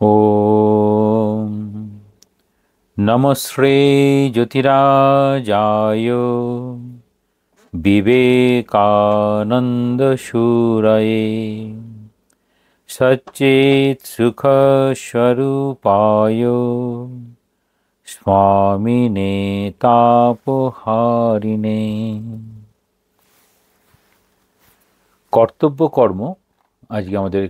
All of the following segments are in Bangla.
ॐ नमः श्री ज्योतिराजाय विवेकानन्दशूरये सच्चित्सुखस्वरूपाय स्वामिने तापहारिणे। কর্তব্য কর্ম আজকে আমাদের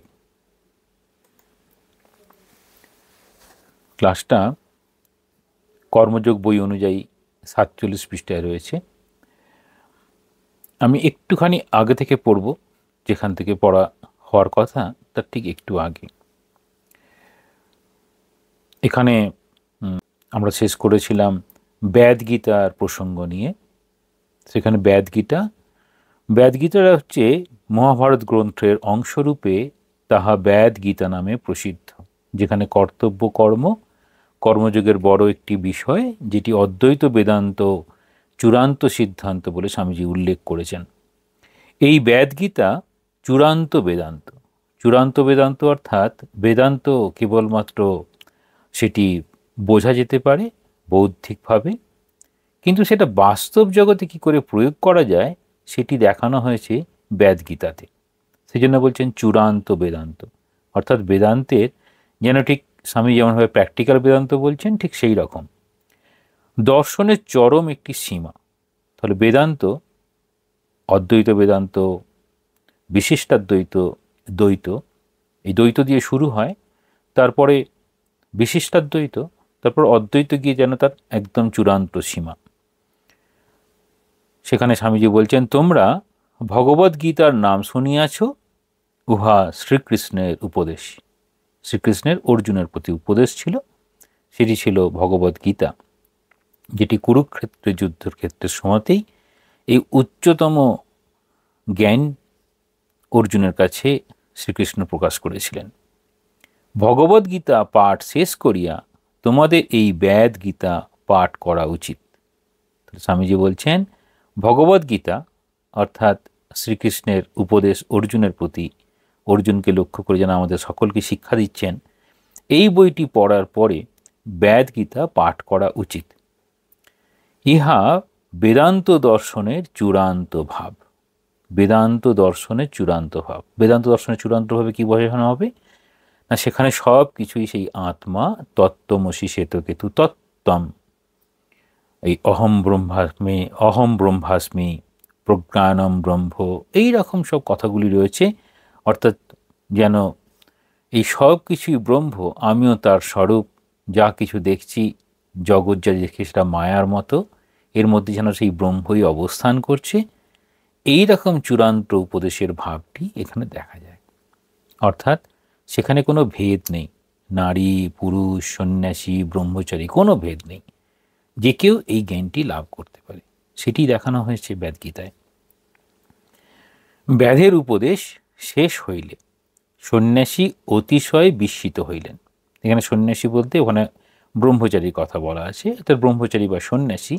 ক্লাসটা কর্মযোগ বই অনুযায়ী 47 পৃষ্ঠায় রয়েছে। আমি একটুখানি আগে থেকে পড়ব, যেখান থেকে পড়া হওয়ার কথা তার ঠিক একটু আগে। এখানে আমরা শেষ করেছিলাম বেদগীতার প্রসঙ্গ নিয়ে। সেখানে বেদগীতা হচ্ছে মহাভারত গ্রন্থের অংশরূপে তাহা বেদগীতা নামে প্রসিদ্ধ, যেখানে কর্তব্য কর্মযোগের বড় একটি বিষয়, যেটি অদ্বৈত বেদান্ত চূড়ান্ত সিদ্ধান্ত বলে স্বামীজি উল্লেখ করেছেন। এই বেদগীতা চূড়ান্ত বেদান্ত অর্থাৎ বেদান্ত কেবলমাত্র সেটি বোঝা যেতে পারে বৌদ্ধিকভাবে, কিন্তু সেটা বাস্তব জগতে কি করে প্রয়োগ করা যায় সেটি দেখানো হয়েছে বেদগীতাতে। সেই জন্য বলছেন চূড়ান্ত বেদান্ত, অর্থাৎ বেদান্তের যেন ঠিক স্বামী যেমনভাবে প্র্যাকটিক্যাল বেদান্ত বলছেন ঠিক সেই রকম দর্শনের চরম একটি সীমা। তাহলে বেদান্ত, অদ্বৈত বেদান্ত, বিশিষ্টাদ্বৈত, দ্বৈত, এই দ্বৈত দিয়ে শুরু হয়, তারপরে বিশিষ্টাদ্বৈত, তারপর অদ্বৈত গিয়ে যেন তার একদম চূড়ান্ত সীমা। সেখানে স্বামীজি বলছেন, তোমরা ভগবদ্গীতার নাম শুনিয়াছ, উহা শ্রীকৃষ্ণের উপদেশ। শ্রীকৃষ্ণের অর্জুনের প্রতি উপদেশ ছিল, সেটি ছিল ভগবদ্গীতা, যেটি কুরুক্ষেত্রের যুদ্ধের ক্ষেত্রের সময়তেই এই উচ্চতম জ্ঞান অর্জুনের কাছে শ্রীকৃষ্ণ প্রকাশ করেছিলেন। ভগবদ্গীতা পাঠ শেষ করিয়া তোমাদের এই বেদ গীতা পাঠ করা উচিত। স্বামীজি বলছেন ভগবদ্গীতা অর্থাৎ শ্রীকৃষ্ণের উপদেশ অর্জুনের প্রতি, অর্জুনকে লক্ষ্য করে যেন আমাদের সকলকে শিক্ষা দিচ্ছেন, এই বইটি পড়ার পরে বেদ গীতা পাঠ করা উচিত। ইহা বেদান্ত দর্শনের চূড়ান্ত ভাব। বেদান্ত দর্শনের চূড়ান্ত ভাব, বেদান্ত দর্শনের চূড়ান্ত ভাবে কি বোঝানো হবে না, সেখানে সব কিছুই সেই আত্মা, তত্ত্বমসি শ্বেতকেতু তত্ত্বম, এই অহম ব্রহ্মাস্মি প্রজ্ঞানম ব্রহ্ম, এই রকম সব কথাগুলি রয়েছে। অর্থাৎ যেন এই সব কিছুই ব্রহ্ম, আমিও তার স্বরূপ, যা কিছু দেখছি জগৎ যা দেখি সেটা মায়ার মতো, এর মধ্যে যেন সেই ব্রহ্মই অবস্থান করছে। এই রকম চূড়ান্ত উপদেশের ভাবটি এখানে দেখা যায়। অর্থাৎ সেখানে কোনো ভেদ নেই, নারী পুরুষ, সন্ন্যাসী ব্রহ্মচারী, কোনো ভেদ নেই, যে কেউ এই জ্ঞানটি লাভ করতে পারে, সেটি দেখানো হয়েছে বেদগীতায়। ব্যাধের উপদেশ শেষ হইলে সন্ন্যাসী অতিশয় বিস্মিত হইলেন। এখানে সন্ন্যাসী বলতে ওখানে ব্রহ্মচারীর কথা বলা আছে। অর্থাৎ ব্রহ্মচারী বা সন্ন্যাসী,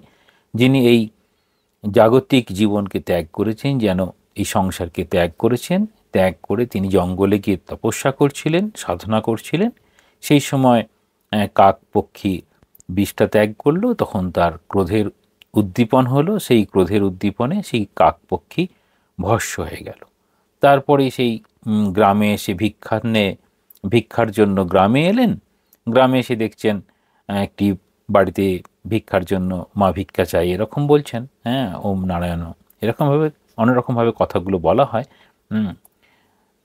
যিনি এই জাগতিক জীবনকে ত্যাগ করেছেন, যেন এই সংসারকে ত্যাগ করেছেন, ত্যাগ করে তিনি জঙ্গলে গিয়ে তপস্যা করছিলেন, সাধনা করছিলেন। সেই সময় কাক পক্ষী বিষটা ত্যাগ করলো, তখন তার ক্রোধের উদ্দীপন হলো, সেই ক্রোধের উদ্দীপনে সেই কাক পক্ষী ভস্ম হয়ে গেল। তারপরে সেই গ্রামে এসে ভিক্ষার জন্য গ্রামে এলেন। গ্রামে এসে দেখছেন একটি বাড়িতে ভিক্ষার জন্য মা ভিক্ষা চাই, এরকম বলছেন, হ্যাঁ ওম নারায়ণ, এরকমভাবে অনেক রকমভাবে কথাগুলো বলা হয়।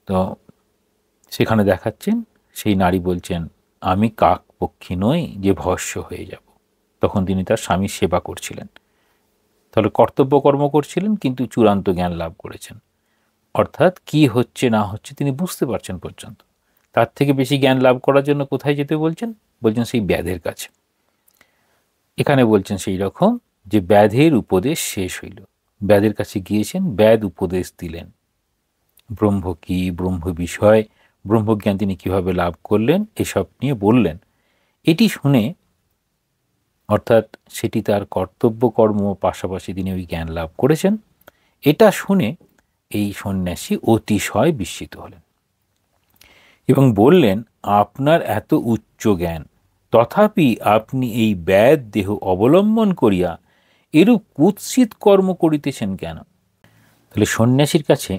তো সেখানে দেখাচ্ছেন সেই নারী বলছেন, আমি কাক পক্ষী নই যে ভস্ম হয়ে যাব। তখন তিনি তার স্বামীর সেবা করছিলেন। তাহলে কর্তব্য কর্ম করছিলেন, কিন্তু চূড়ান্ত জ্ঞান লাভ করেছেন। অর্থাৎ কি হচ্ছে না হচ্ছে তিনি বুঝতে পারছেন পর্যন্ত। তার থেকে বেশি জ্ঞান লাভ করার জন্য কোথায় যেতে বলছেন সেই ব্যাধের কাছে। এখানে বলছেন সেই রকম যে ব্যাধের উপদেশ শেষ হইল, ব্যাধের কাছে গিয়েছেন, ব্যাধ উপদেশ দিলেন, ব্রহ্ম কি, ব্রহ্ম বিষয়, ব্রহ্মজ্ঞান তিনি কিভাবে লাভ করলেন, এসব নিয়ে বললেন। এটি শুনে, অর্থাৎ সেটি তার কর্তব্য কর্ম পাশাপাশি তিনি ওই জ্ঞান লাভ করেছেন, এটা শুনে এই সন্ন্যাসী অতিশয় বিস্মিত হলেন এবং বললেন, আপনার এত উচ্চ জ্ঞান, তথাপি আপনি এই ব্যাধ দেহ অবলম্বন করিয়া এরূপ কুৎসিত কর্ম করিতেছেন কেন? তাহলে সন্ন্যাসীর কাছে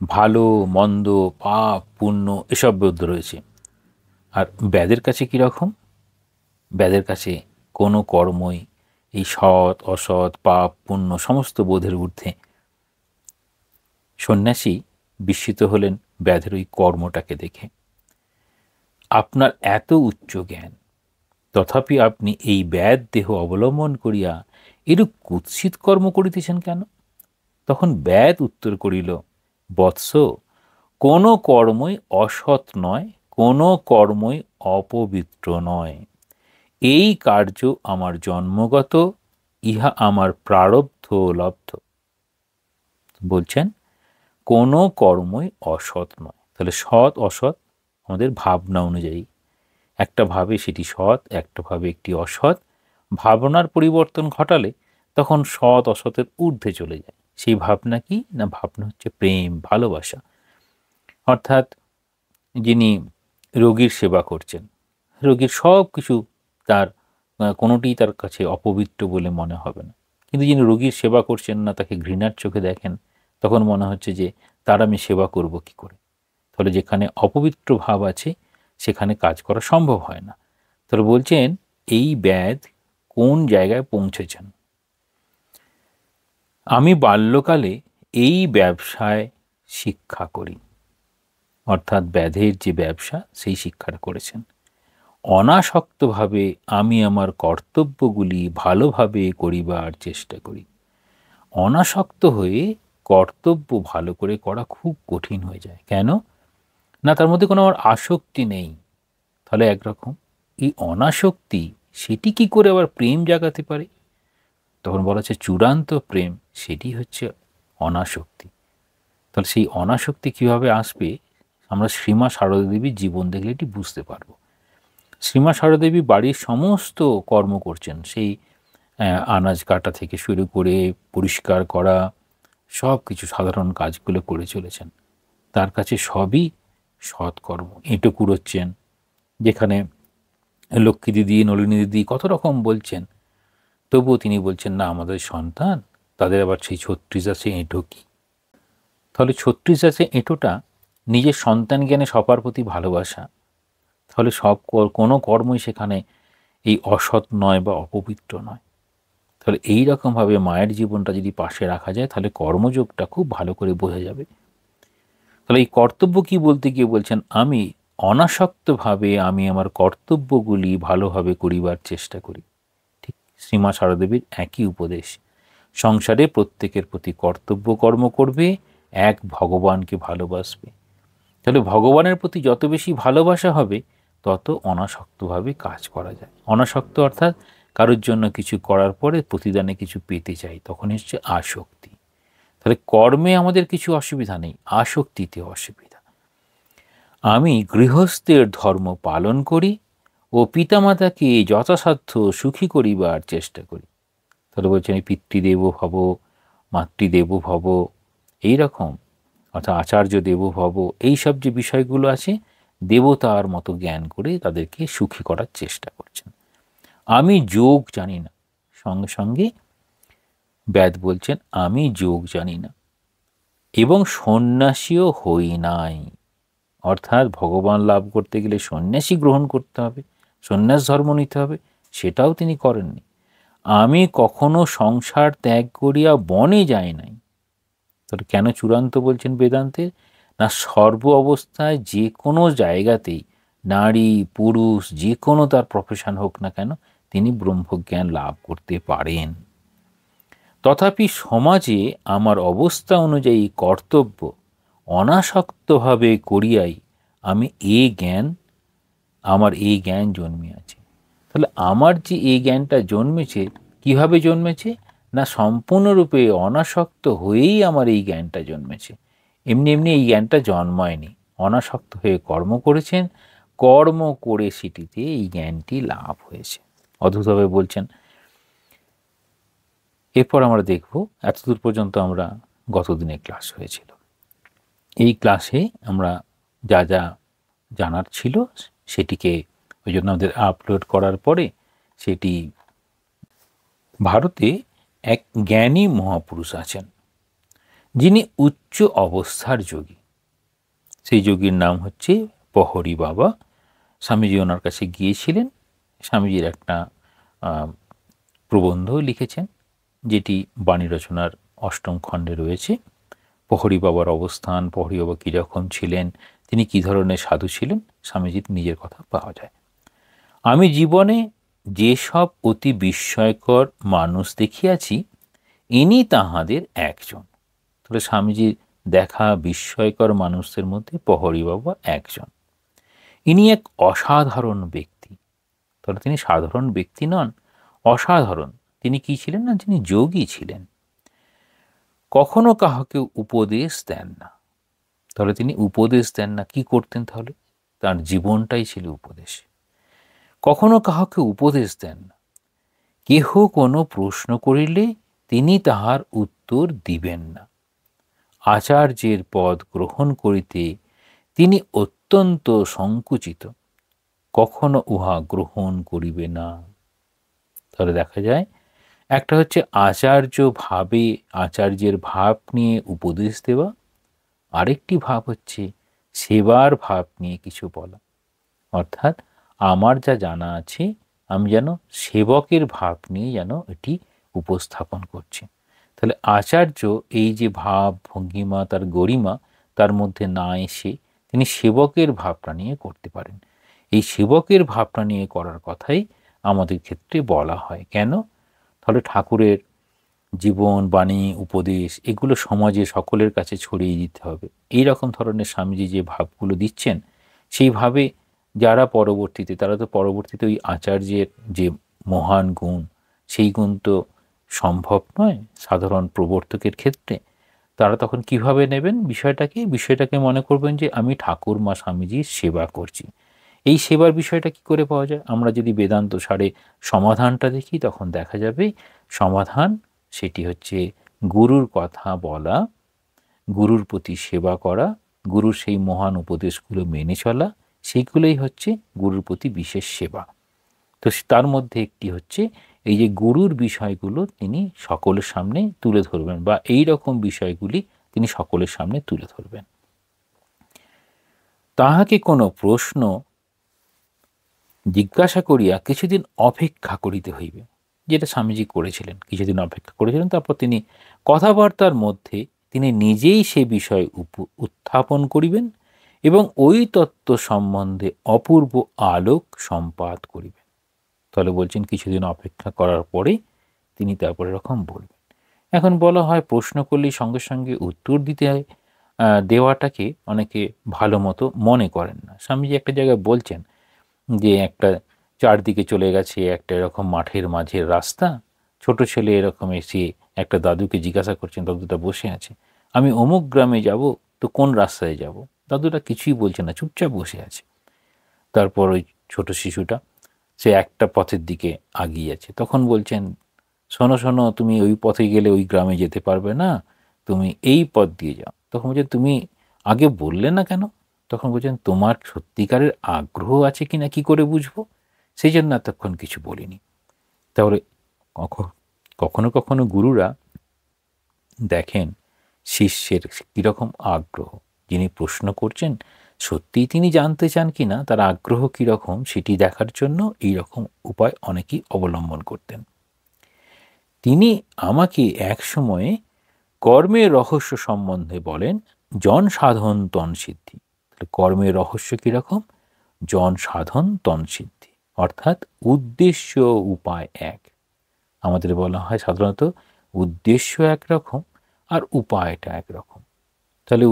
ভালো মন্দ, পাপ পুণ্য এসব বোধ রয়েছে। আর ব্যাধের কাছে কীরকম? ব্যাধের কাছে কোনো কর্মই এই সৎ অসৎ পাপ পুণ্য সমস্ত বোধের ঊর্ধ্বে। সন্ন্যাসী বিস্মিত হলেন ব্যাধের ওই কর্মটাকে দেখে। আপনার এত উচ্চ জ্ঞান, তথাপি আপনি এই ব্যাধ দেহ অবলম্বন করিয়া এরূপ কুৎসিত কর্ম করিতেছেন কেন? তখন ব্যাধ উত্তর করিল, বৎস, কোনো কর্মই অসৎ নয়, কোনো কর্মই অপবিত্র নয়। এই কার্য আমার জন্মগত, ইহা আমার প্রারব্ধ লব্ধ। বলছেন কোনো কর্মই অসৎ নয়। তাহলে সৎ অসৎ আমাদের ভাবনা অনুযায়ী, একটা ভাবে সেটি সৎ, একটা ভাবে একটি অসৎ। ভাবনার পরিবর্তন ঘটালে তখন সৎ অসতের ঊর্ধ্বে চলে যায়। সেই ভাবনা কি না? ভাবনা হচ্ছে প্রেম, ভালোবাসা। অর্থাৎ যিনি রোগীর সেবা করছেন, রোগীর সব কিছু তার কোনোটিই তার কাছে অপবিত্র বলে মনে হবে না। কিন্তু যিনি রোগীর সেবা করছেন না, তাকে ঘৃণার চোখে দেখেন, তখন মনে হচ্ছে যে তার আমি সেবা করব কি করে। তাহলে যেখানে অপবিত্র ভাব আছে সেখানে কাজ করা সম্ভব হয় না। তাহলে বলছেন এই ব্যাধ কোন জায়গায় পৌঁছেছেন? আমি বাল্যকালে এই ব্যবসায় শিক্ষা করি। অর্থাৎ ব্যাধের যে ব্যবসা, সেই শিক্ষাটা করেছেন। অনাসক্তভাবে আমি আমার কর্তব্যগুলি ভালোভাবে করিবার চেষ্টা করি। অনাসক্ত হয়ে কর্তব্য ভালো করে করা খুব কঠিন হয়ে যায়। কেন না? তার মধ্যে কোনো আমার আসক্তি নেই। তাহলে একরকম এই অনাসক্তি, সেটি কি করে আবার প্রেম জাগাতে পারে? তখন বলা হচ্ছে চূড়ান্ত প্রেম সেটি হচ্ছে অনাসক্তি। তাহলে সেই অনাসক্তি কিভাবে আসবে আমরা শ্রীমা সারদা দেবীর জীবন দেখলে এটি বুঝতে পারবো। শ্রীমা সারদা দেবী বাড়ির সমস্ত কর্ম করছেন, সেই আনাজ কাটা থেকে শুরু করে পরিষ্কার করা, সব কিছু সাধারণ কাজগুলো করে চলেছেন। তার কাছে সবই সৎকর্ম। এঁটো কুড়োচ্ছেন, যেখানে লক্ষ্মী দিদি, নলিনী দিদি কত রকম বলছেন, তবুও তিনি বলছেন না, আমাদের সন্তান, তাদের আবার সেই 36 আছে এঁটো কি? তাহলে 36 আছে এঁটোটা নিজের সন্তান জ্ঞানে সবার প্রতি ভালোবাসা। তাহলে সব কোনো কর্মই সেখানে এই অসৎ নয় বা অপবিত্র নয়। তাহলে এই রকমভাবে মায়ের জীবনটা যদি পাশে রাখা যায়, তাহলে কর্মযোগটা খুব ভালো করে বোঝা যাবে। তাহলে এই কর্তব্য কি বলতে গিয়ে বলছেন আমি অনাসক্তভাবে আমি আমার কর্তব্যগুলি ভালোভাবে করিবার চেষ্টা করি। ঠিক শ্রীমা সারদেবীর একই উপদেশ। সংসারে প্রত্যেকের প্রতি কর্তব্য কর্ম করবে, এক ভগবানকে ভালোবাসবে। তাহলে ভগবানের প্রতি যত বেশি ভালোবাসা হবে, তত অনাসক্তভাবে কাজ করা যায়। অনাসক্ত অর্থাৎ কারোর জন্য কিছু করার পরে প্রতিদানে কিছু পেতে চাই, তখন হচ্ছে আসক্তি। তাহলে কর্মে আমাদের কিছু অসুবিধা নেই, আসক্তিতে অসুবিধা। আমি গৃহস্থের ধর্ম পালন করি ও পিতামাতাকে যথাসাধ্য সুখী করিবার চেষ্টা করি। তাহলে বলছেন এই পিতৃদেব ভব, মাতৃদেব ভব, এইরকম অর্থাৎ আচার্য দেব ভব, এইসব যে বিষয়গুলো আছে, দেবতার মতো জ্ঞান করে তাদেরকে সুখী করার চেষ্টা করছেন। আমি যোগ জানি না। সঙ্গে সঙ্গে ব্যাদ বলছেন আমি যোগ জানি না এবং সন্ন্যাসীও হই নাই। অর্থাৎ ভগবান লাভ করতে গেলে সন্ন্যাসী গ্রহণ করতে হবে, সন্ন্যাস ধর্ম নিতে হবে, সেটাও তিনি করেননি। আমি কখনো সংসার ত্যাগ করিয়া বনে যাই নাই। তাহলে কেন চূড়ান্ত বলছেন বেদান্তে? না, সর্ব অবস্থায় যে কোনো জায়গাতেই নারী পুরুষ যে কোনো তার প্রফেশন হোক না কেন, তিনি ব্রহ্মজ্ঞান লাভ করতে পারেন। তথাপি সমাজে আমার অবস্থা অনুযায়ী কর্তব্য অনাসক্তভাবে করিয়াই আমি আমার এই জ্ঞান জন্মিয়াছে। তাহলে আমার যে এই জ্ঞানটা জন্মেছে, কিভাবে জন্মেছে? না, সম্পূর্ণরূপে অনাসক্ত হয়েই আমার এই জ্ঞানটা জন্মেছে। এমনি এমনি এই জ্ঞানটা জন্মায়নি। অনাসক্ত হয়ে কর্ম করেছেন, কর্ম করে সেটিতে এই জ্ঞানটি লাভ হয়েছে। অদ্ভুতভাবে বলছেন। এরপর আমরা দেখব, এতদূর পর্যন্ত আমরা গতদিনে ক্লাস হয়েছিল। এই ক্লাসে আমরা যা যা জানার ছিল সেটিকে ওই জন্য আমাদের আপলোড করার পরে সেটি ভারতে এক জ্ঞানী মহাপুরুষ আছেন যিনি উচ্চ অবস্থার যোগী। সেই যোগীর নাম হচ্ছে প্রহরী বাবা। স্বামীজি ওনার কাছে গিয়েছিলেন। স্বামীজির একটা প্রবন্ধ লিখেছেন, যেটি বাণী রচনার অষ্টম খণ্ডে রয়েছে। প্রহরী বাবার অবস্থান, প্রহরী বাবা কীরকম ছিলেন, তিনি কী ধরনের সাধু ছিলেন, স্বামীজির নিজের কথা পাওয়া যায়। আমি জীবনে যেসব অতি বিস্ময়কর মানুষ দেখিয়াছি, ইনি তাহাদের একজন। তাহলে স্বামীজির দেখা বিস্ময়কর মানুষদের মধ্যে প্রহরী বাবা একজন। ইনি এক অসাধারণ ব্যক্তি। তাহলে তিনি সাধারণ ব্যক্তি নন, অসাধারণ। তিনি কি ছিলেন না, তিনি যোগী ছিলেন। কখনো কাহাকে উপদেশ দেন না। তাহলে তিনি উপদেশ দেন না, কি করতেন তাহলে? তার জীবনটাই ছিল উপদেশ। কখনো কাহাকে উপদেশ দেন না। কেহ কোনো প্রশ্ন করিলে তিনি তাহার উত্তর দিবেন না। আচার্যের পদ গ্রহণ করিতে তিনি অত্যন্ত সংকুচিত, কখনো উহা গ্রহণ করিবে না। তাহলে দেখা যায় একটা হচ্ছে আচার্যের ভাব নিয়ে উপদেশ দেওয়া, আরেকটি ভাব হচ্ছে সেবার ভাব নিয়ে কিছু বলা। অর্থাৎ আমার যা জানা আছে আমি যেন সেবকের ভাব নিয়ে যেন এটি উপস্থাপন করছি। তাহলে আচার্য এই যে ভাব ভঙ্গিমা, তার গরিমা তার মধ্যে না এসে তিনি সেবকের ভাবটা নিয়ে করতে পারেন। এই সেবকের ভাবটা নিয়ে করার কথাই আমাদের ক্ষেত্রে বলা হয়। কেন? তাহলে ঠাকুরের জীবন, বাণী, উপদেশ এগুলো সমাজে সকলের কাছে ছড়িয়ে দিতে হবে। এই রকম ধরনের স্বামীজি যে ভাবগুলো দিচ্ছেন, সেইভাবে যারা পরবর্তীতে, তারা তো পরবর্তীতে ওই আচার্যের যে মহান গুণ, সেই গুণ তো সম্ভব নয় সাধারণ প্রবর্তকের ক্ষেত্রে। তারা তখন কিভাবে নেবেন বিষয়টাকে মনে করবেন যে আমি ঠাকুর মা স্বামীজির সেবা করছি। এই সেবার বিষয়টা কি করে পাওয়া যায়? আমরা যদি বেদান্ত সারে সমাধানটা দেখি, তখন দেখা যাবে সমাধান সেটি হচ্ছে গুরুর কথা বলা, গুরুর প্রতি সেবা করা, গুরুর সেই মহান উপদেশগুলো মেনে চলা, সেইগুলোই হচ্ছে গুরুর প্রতি বিশেষ সেবা। তো তার মধ্যে একটি হচ্ছে এই যে গুরুর বিষয়গুলো তিনি সকলের সামনে তুলে ধরবেন, বা এই রকম বিষয়গুলি তিনি সকলের সামনে তুলে ধরবেন। তাহাকে কোনো প্রশ্ন জিজ্ঞাসা করিয়া কিছুদিন অপেক্ষা করিতে হইবে, যেটা স্বামীজি করেছিলেন। কিছুদিন অপেক্ষা করেছিলেন, তারপর তিনি কথাবার্তার মধ্যে তিনি নিজেই সে বিষয় উত্থাপন করিবেন এবং ওই তত্ত্ব সম্বন্ধে অপূর্ব আলোক সম্পাদ করিবেন। তাহলে বলছেন কিছুদিন অপেক্ষা করার পরে তিনি তারপরে এরকম বলবেন। এখন বলা হয় প্রশ্ন করলেই সঙ্গে সঙ্গে উত্তর দিতে দেওয়াটাকে অনেকে ভালো মতো মনে করেন না। স্বামীজি একটা জায়গায় বলছেন যে একটা চারদিকে চলে গেছে একটা এরকম মাঠের মাঝের রাস্তা, ছোট ছেলে এরকম এসে একটা দাদুকে জিজ্ঞাসা করছেন, দাদুটা বসে আছে, আমি অমুক গ্রামে যাব, তো কোন রাস্তায় যাব? দাদুটা কিছুই বলছে না, চুপচাপ বসে আছে। তারপর ওই ছোট শিশুটা সে একটা পথের দিকে আগিয়ে আছে। তখন বলছেন, শোনো শোনো, তুমি ওই পথে গেলে ওই গ্রামে যেতে পারবে না, তুমি এই পথ দিয়ে যাও। তখন বলছেন, তুমি আগে বললে না কেন? তখন বলছেন, তোমার সত্যিকারের আগ্রহ আছে কিনা কি করে বুঝবো, সেই জন্য এতক্ষণ কিছু বলিনি। তাহলে কখনো কখনো গুরুরা দেখেন শিষ্যের কীরকম আগ্রহ, যিনি প্রশ্ন করছেন সত্যিই তিনি জানতে চান কিনা, তার আগ্রহ কীরকম সেটি দেখার জন্য এই রকম উপায় অনেকেই অবলম্বন করতেন। তিনি আমাকে এক সময়ে কর্মের রহস্য সম্বন্ধে বলেন, জন সাধন তন সিদ্ধি। কর্মের রহস্য কীরকম? জন সাধন তন সিদ্ধি, অর্থাৎ উদ্দেশ্য উপায় এক। আমাদের বলা হয় সাধারণত উদ্দেশ্য একরকম আর উপায়টা একরকম। তাহলে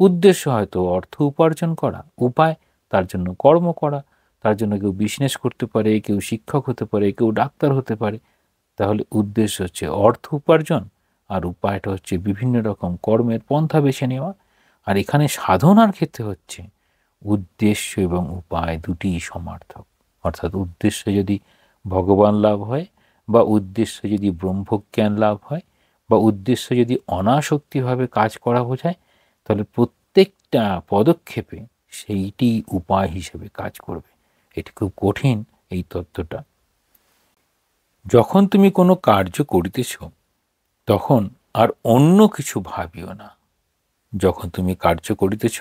উদ্দেশ্য হয়তো অর্থ উপার্জন করা, উপায় তার জন্য কর্ম করা। তার জন্য কেউ বিজনেস করতে পারে, কেউ শিক্ষক হতে পারে, কেউ ডাক্তার হতে পারে। তাহলে উদ্দেশ্য হচ্ছে অর্থ উপার্জন, আর উপায়টা হচ্ছে বিভিন্ন রকম কর্মের পন্থা বেছে নেওয়া। আর এখানে সাধনার ক্ষেত্রে হচ্ছে উদ্দেশ্য এবং উপায় দুটিই সমার্থক। অর্থাৎ উদ্দেশ্য যদি ভগবান লাভ হয়, বা উদ্দেশ্য যদি ব্রহ্মজ্ঞান লাভ হয়, বা উদ্দেশ্য যদি অনাসক্তিভাবে কাজ করা বোঝায়, তাহলে প্রত্যেকটা পদক্ষেপে সেইটি উপায় হিসেবে কাজ করবে। এটি খুব কঠিন এই তত্ত্বটা। যখন তুমি কোনো কার্য করিতেছ তখন আর অন্য কিছু ভাবিও না। যখন তুমি কার্য করিতেছ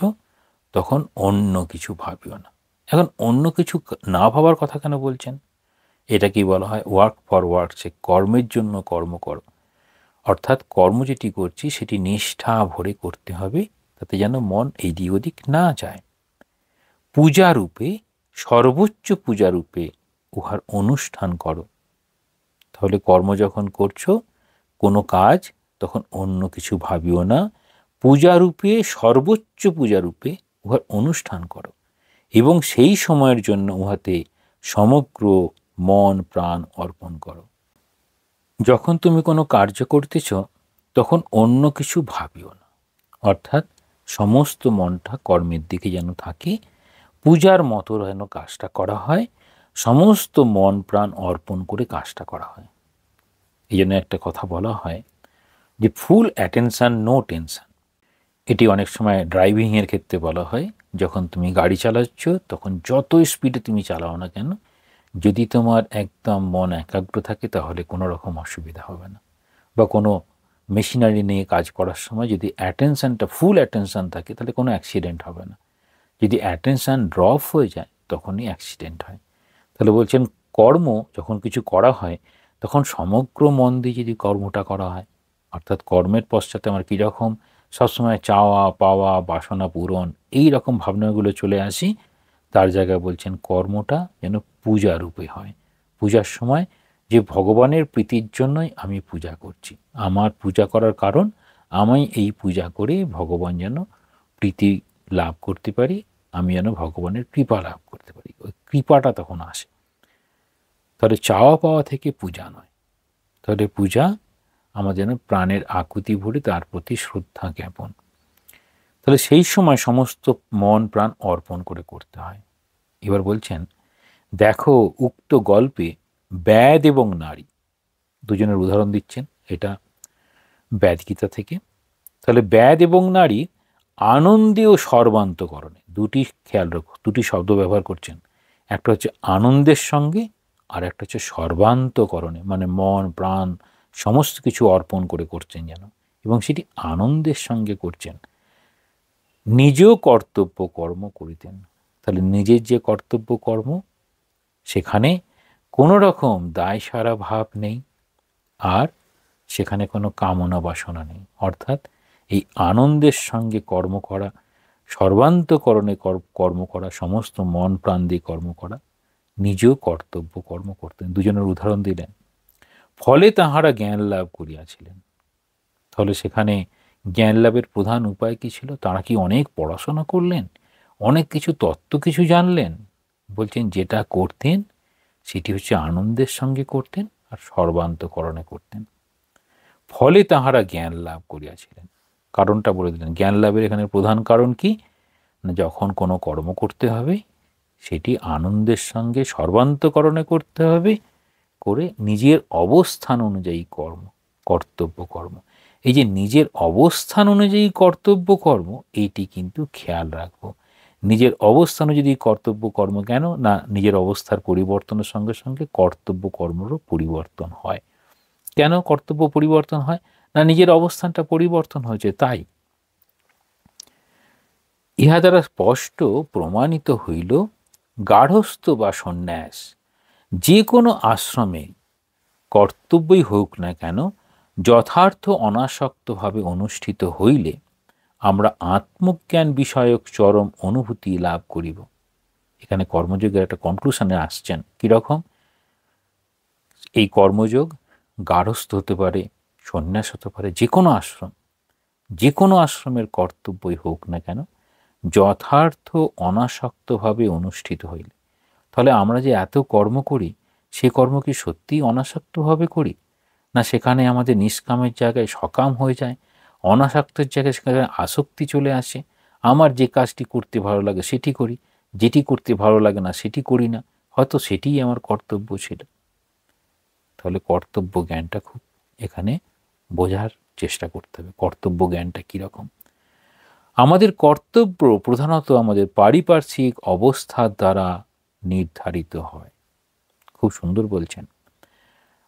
তখন অন্য কিছু ভাবিও না। এখন অন্য কিছু না ভাবার কথা কেন বলছেন? এটা কি বলা হয় ওয়ার্ক ফর ওয়ার্ক, সে কর্মের জন্য কর্ম করো। অর্থাৎ কর্ম যেটি করছি সেটি নিষ্ঠা ভরে করতে হবে, তাতে যেন মন এদিক ওদিক না যায়। পূজারূপে, সর্বোচ্চ পূজারূপে উহার অনুষ্ঠান করো। তাহলে কর্ম যখন করছো কোনো কাজ, তখন অন্য কিছু ভাবিও না, পূজারূপে, সর্বোচ্চ পূজারূপে উহার অনুষ্ঠান করো এবং সেই সময়ের জন্য উহাতে সমগ্র মন প্রাণ অর্পণ করো। যখন তুমি কোনো কার্য করতেছ তখন অন্য কিছু ভাবিও না, অর্থাৎ সমস্ত মনটা কর্মের দিকে যেন থাকে, পূজার মতো যেন কাজটা করা হয়, সমস্ত মন প্রাণ অর্পণ করে কাজটা করা হয়। এই জন্য একটা কথা বলা হয় যে ফুল অ্যাটেনশন নো টেনশন। এটি অনেক সময় ড্রাইভিংয়ের ক্ষেত্রে বলা হয়। যখন তুমি গাড়ি চালাচ্ছ তখন যত স্পিডে তুমি চালাও না কেন, যদি তোমার একদম মন একাগ্র থাকে তাহলে কোনো রকম অসুবিধা হবে না। বা কোনো মেশিনারি নিয়ে কাজ করার সময় যদি অ্যাটেনশনটা ফুল অ্যাটেনশন থাকে তাহলে কোনো অ্যাক্সিডেন্ট হবে না। যদি অ্যাটেনশন ড্রপ হয়ে যায় তখনই অ্যাক্সিডেন্ট হয়। তাহলে বলছেন কর্ম যখন কিছু করা হয় তখন সমগ্র মন দিয়ে যদি কর্মটা করা হয়, অর্থাৎ কর্মের পশ্চাতে আমার কীরকম সবসময় চাওয়া পাওয়া বাসনা পূরণ এই রকম ভাবনাগুলো চলে আসি, তার জায়গায় বলছেন কর্মটা যেন পূজা রূপে হয়। পূজার সময় যে ভগবানের প্রীতির জন্যই আমি পূজা করছি, আমার পূজা করার কারণ আমি এই পূজা করে ভগবান যেন প্রীতি লাভ করতে পারি, আমি যেন ভগবানের কৃপা লাভ করতে পারি, ওই কৃপাটা তখন আসে। তাহলে চাওয়া পাওয়া থেকে পূজা নয়। তাহলে পূজা আমার যেন প্রাণের আকুতি ভরে তার প্রতি শ্রদ্ধা জ্ঞাপন। তাহলে সেই সময় সমস্ত মন প্রাণ অর্পণ করে করতে হয়। এবার বলছেন দেখো উক্ত গল্পে ব্যাদ এবং নারী দুজনের উদাহরণ দিচ্ছেন, এটা ব্যাদগীতা থেকে। তাহলে ব্যাদ এবং নারী আনন্দে ও সর্বান্তকরণে, দুটি খেয়াল রাখো, দুটি শব্দ ব্যবহার করছেন। একটা হচ্ছে আনন্দের সঙ্গে আর একটা হচ্ছে সর্বান্তকরণে, মানে মন প্রাণ সমস্ত কিছু অর্পণ করে করছেন যেন, এবং সেটি আনন্দের সঙ্গে করছেন। নিজ কর্তব্য কর্ম করিতেন। তাহলে নিজের যে কর্তব্য কর্ম সেখানে কোনো রকম দায় সারা ভাব নেই, আর সেখানে কোনো কামনা বাসনা নেই। অর্থাৎ এই আনন্দের সঙ্গে কর্ম করা, সর্বান্তকরণে কর্ম করা, সমস্ত মন প্রাণ দিয়ে কর্ম করা, নিজেও কর্তব্য কর্ম করতেন। দুজনের উদাহরণ দিলেন। ফলে তাহারা জ্ঞান লাভ করিয়াছিলেন। তাহলে সেখানে জ্ঞান লাভের প্রধান উপায় কী ছিল? তারা কি অনেক পড়াশোনা করলেন, অনেক কিছু তত্ত্ব কিছু জানলেন? বলছেন যেটা করতেন সেটি হচ্ছে আনন্দের সঙ্গে করতেন আর সর্বান্তকরণে করতেন। ফলে তাহারা জ্ঞান লাভ করিয়াছিলেন। কারণটা বলে দিলেন। জ্ঞান লাভের এখানে প্রধান কারণ কি? যখন কোনো কর্ম করতে হবে সেটি আনন্দের সঙ্গে সর্বান্তকরণে করতে হবে, করে নিজের অবস্থান অনুযায়ী কর্ম, কর্তব্য কর্ম। এই যে নিজের অবস্থান অনুযায়ী কর্তব্য কর্ম, এইটি কিন্তু খেয়াল রাখবো। নিজের অবস্থান অনুযায়ী কর্তব্য কর্ম কেন না, নিজের অবস্থার পরিবর্তনের সঙ্গে সঙ্গে কর্তব্য কর্মেরও পরিবর্তন হয়। কেন কর্তব্য পরিবর্তন হয়? না নিজের অবস্থানটা পরিবর্তন হয়েছে তাই। ইহা দ্বারা স্পষ্ট প্রমাণিত হইল গার্হস্থ্য বা সন্ন্যাস যে কোনো আশ্রমে কর্তব্যই হোক না কেন, যথার্থ অনাসক্তভাবে অনুষ্ঠিত হইলে আমরা আত্মজ্ঞান বিষয়ক চরম অনুভূতি লাভ করিব। এখানে কর্মযোগের একটা কনক্লুশনে আসছেন। কীরকম? এই কর্মযোগ গার্হস্থ হতে পারে, সন্ন্যাস হতে পারে, যে কোনো আশ্রম, যে কোনো আশ্রমের কর্তব্যই হোক না কেন, যথার্থ অনাসক্তভাবে অনুষ্ঠিত হইলে। তাহলে আমরা যে এত কর্ম করি সে কর্ম কি সত্যিই অনাসক্তভাবে করি, না সেখানে আমাদের নিষ্কামের জায়গায় সকাম হয়ে যায়, অনাসক্তের জায়গায় সেখানে আসক্তি চলে আসে। আমার যে কাজটি করতে ভালো লাগে সেটি করি, যেটি করতে ভালো লাগে না সেটি করি না, হয়তো সেটিই আমার কর্তব্য ছিল। তাহলে কর্তব্য জ্ঞানটা খুব এখানে বোঝার চেষ্টা করতে হবে। কর্তব্য জ্ঞানটা কীরকম? আমাদের কর্তব্য প্রধানত আমাদের পারিপার্শ্বিক অবস্থার দ্বারা নির্ধারিত হয়। খুব সুন্দর বলছেন।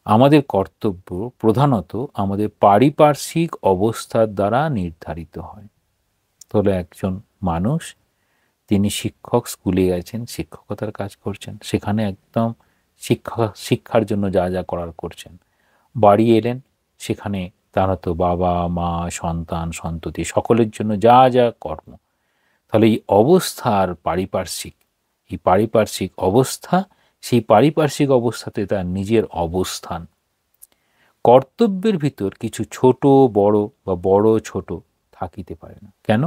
আমাদের কর্তব্য প্রধানত আমাদের পারিপার্শ্বিক অবস্থার দ্বারা নির্ধারিত হয়। তাহলে একজন মানুষ, তিনি শিক্ষক, স্কুলে গেছেন, শিক্ষকতার কাজ করছেন, সেখানে একদম শিক্ষার জন্য যা যা করার করছেন। বাড়ি এলেন, সেখানে তারা তো বাবা মা সন্তান সন্ততি সকলের জন্য যা যা কর্ম। তাহলে এই অবস্থার এই পারিপার্শ্বিক অবস্থা, সেই পারিপার্শ্বিক অবস্থাতে তার নিজের অবস্থান। কর্তব্যের ভিতর কিছু ছোট বড় বা বড় ছোট থাকিতে পারে না। কেন?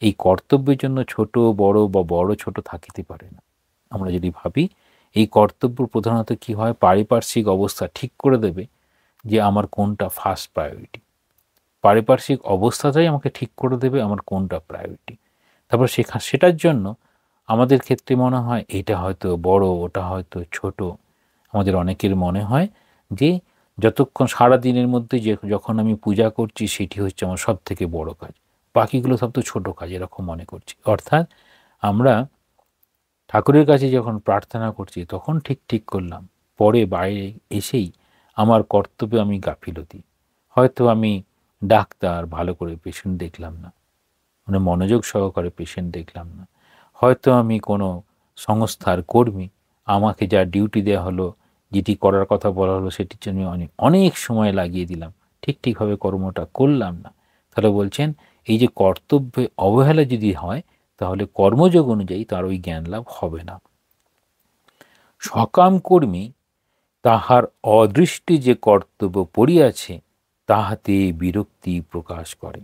এই কর্তব্যের জন্য ছোট বড় বা বড় ছোট থাকিতে পারে না। আমরা যদি ভাবি, এই কর্তব্য প্রধানত কি হয়, পারিপার্শ্বিক অবস্থা ঠিক করে দেবে যে আমার কোনটা ফার্স্ট প্রায়োরিটি। পারিপার্শ্বিক অবস্থাটাই আমাকে ঠিক করে দেবে আমার কোনটা প্রায়োরিটি। তারপর সেটার জন্য আমাদের ক্ষেত্রে মনে হয় এটা হয়তো বড়, ওটা হয়তো ছোট। আমাদের অনেকের মনে হয় যে যতক্ষণ সারাদিনের মধ্যে যখন আমি পূজা করছি সেটি হচ্ছে আমার সব থেকে বড় কাজ, বাকিগুলো সব তো ছোট কাজ, এরকম মনে করছি। অর্থাৎ আমরা ঠাকুরের কাছে যখন প্রার্থনা করছি তখন ঠিক করলাম, পরে বাইরে এসেই আমার কর্তব্যে আমি গাফিলতি। হয়তো আমি ডাক্তার, ভালো করে পেশেন্ট দেখলাম না, মানে মনোযোগ সহকারে পেশেন্ট দেখলাম না। হয়তো আমি কোনো সংস্থার কর্মী, আমাকে যা ডিউটি দেওয়া হলো, যেটি করার কথা বলা হলো সেটির জন্য অনেক সময় লাগিয়ে দিলাম, ঠিকভাবে কর্মটা করলাম না। তাহলে বলছেন এই যে কর্তব্যে অবহেলা যদি হয়, তাহলে কর্মযোগ অনুযায়ী তার ওই জ্ঞান লাভ হবে না। সকাম কর্মী তাহার অদৃষ্টে যে কর্তব্য পড়িয়াছে তাহাতে বিরক্তি প্রকাশ করে।